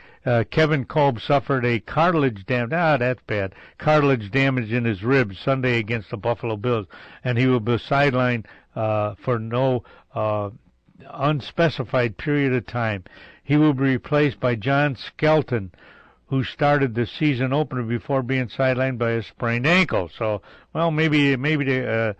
Kevin Kolb suffered a cartilage damage. That's bad. Cartilage damage in his ribs Sunday against the Buffalo Bills, and he will be sidelined for no unspecified period of time. He will be replaced by John Skelton, who started the season opener before being sidelined by a sprained ankle. So, well, maybe the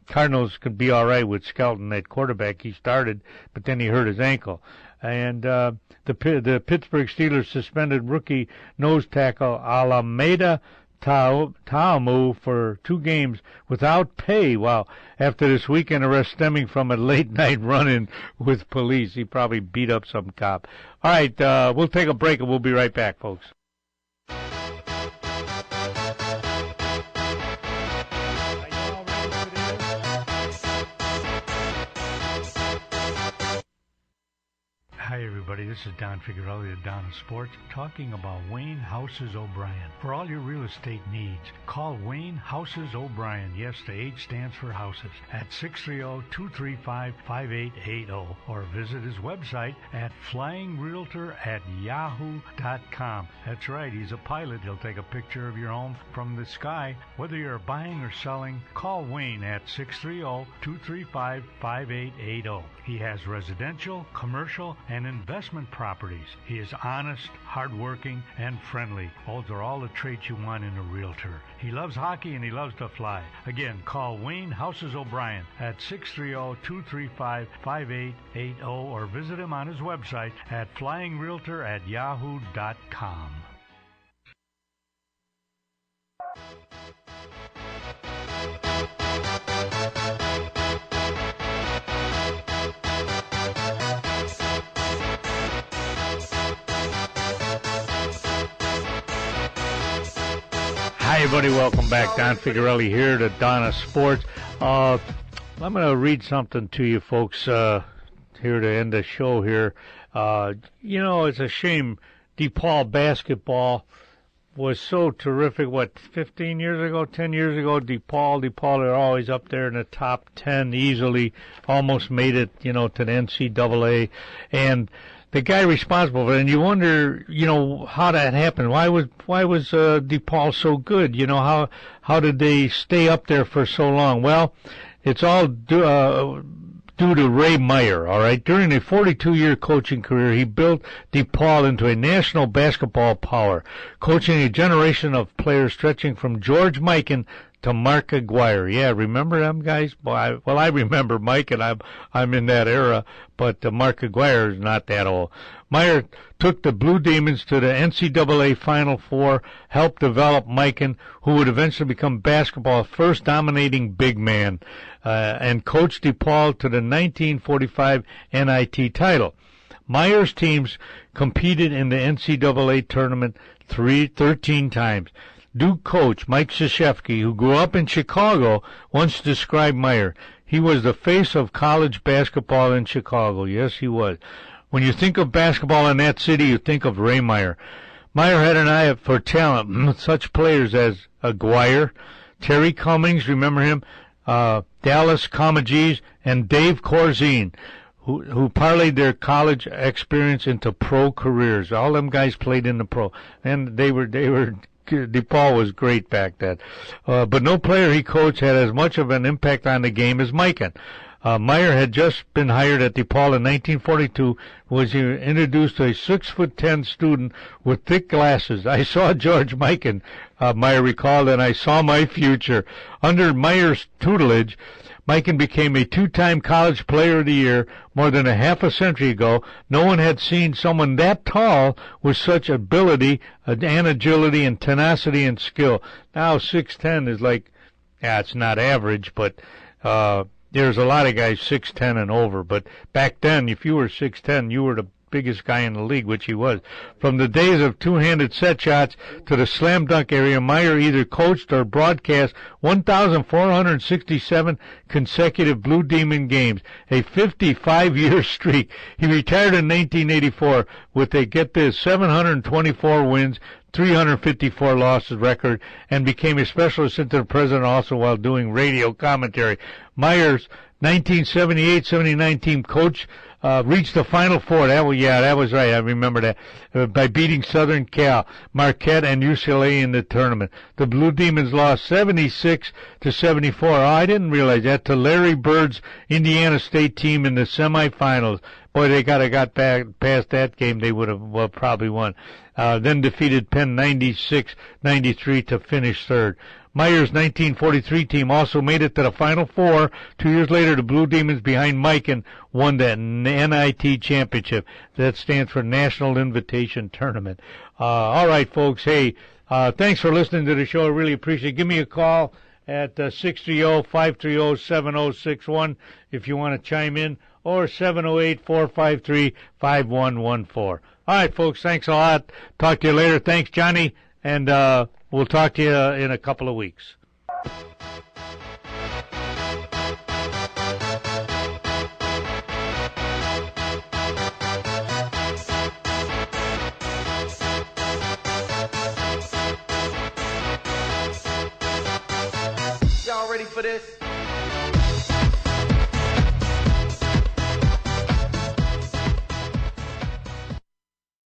Cardinals could be all right with Skelton at quarterback. He started, but then he hurt his ankle. And the Pittsburgh Steelers suspended rookie nose tackle Alameda Taumu for 2 games without pay. Wow. After this weekend arrest stemming from a late-night run-in with police. He probably beat up some cop. All right, we'll take a break, and we'll be right back, folks. Hi, everybody. This is Don Figueroa of Donna Sports talking about Wayne Houses O'Brien. For all your real estate needs, call Wayne Houses O'Brien. Yes, the H stands for houses. At 630-235-5880 or visit his website at flyingrealtor@yahoo.com. That's right. He's a pilot. He'll take a picture of your home from the sky. Whether you're buying or selling, call Wayne at 630-235-5880. He has residential, commercial, and investment properties. He is honest, hardworking, and friendly. Those are all the traits you want in a realtor. He loves hockey and he loves to fly. Again, call Wayne Houses O'Brien at 630-235-5880 or visit him on his website at flyingrealtor@yahoo.com. Hi, everybody. Welcome back. Don Figueroa here to Donna Sports. I'm going to read something to you folks here to end the show here. You know, it's a shame DePaul basketball was so terrific. What, 15 years ago, 10 years ago, DePaul, they're always up there in the top 10 easily, almost made it, you know, to the NCAA. And the guy responsible for it, and you wonder, you know, how that happened. Why was DePaul so good? You know, how did they stay up there for so long? Well, it's all due to Ray Meyer, all right? During a 42-year coaching career, he built DePaul into a national basketball power, coaching a generation of players stretching from George Mikan to Mark Aguirre. Yeah, remember them guys? Well, I remember Mike, and I'm in that era, but Mark Aguirre is not that old. Meyer took the Blue Demons to the NCAA Final Four, helped develop Mikan, who would eventually become basketball's first dominating big man, and coached DePaul to the 1945 NIT title. Meyer's teams competed in the NCAA tournament 13 times. Duke coach Mike Krzyzewski, who grew up in Chicago, once described Meyer. He was the face of college basketball in Chicago. Yes, he was. When you think of basketball in that city, you think of Ray Meyer. Meyer had an eye for talent. Such players as Aguirre, Terry Cummings, remember him, Dallas Comagese, and Dave Corzine, who parlayed their college experience into pro careers. All them guys played in the pro, and they were DePaul was great back then. But no player he coached had as much of an impact on the game as Mikan. Meyer had just been hired at DePaul in 1942, was introduced to a 6'10" student with thick glasses. I saw George Mikan, Meyer recalled, and I saw my future. Under Meyer's tutelage, Mikan became a 2-time College Player of the Year. More than a half a century ago, no one had seen someone that tall with such ability and agility and tenacity and skill. Now 6'10" is like, it's not average, but there's a lot of guys 6'10" and over. But back then, if you were 6'10", you were the biggest guy in the league, which he was. From the days of two-handed set shots to the slam dunk area, Meyer either coached or broadcast 1,467 consecutive Blue Demon games, a 55-year streak. He retired in 1984 with a, get this, 724 wins, 354 losses record, and became a special assistant president also while doing radio commentary. Meyer's 1978-79 team coach reached the Final Four. That was right. I remember that. By beating Southern Cal, Marquette, and UCLA in the tournament. The Blue Demons lost 76-74. Oh, I didn't realize that, to Larry Bird's Indiana State team in the semifinals. Boy, they got back past that game. They would have probably won. Then defeated Penn 96-93 to finish third. Meyer's 1943 team also made it to the Final Four. 2 years later, the Blue Demons behind Mikan won that NIT championship. That stands for National Invitation Tournament. All right, folks. Hey, thanks for listening to the show. I really appreciate it. Give me a call at 630-530-7061 if you want to chime in, or 708-453-5114. All right, folks. Thanks a lot. Talk to you later. Thanks, Johnny. And we'll talk to you in a couple of weeks. Y'all ready for this?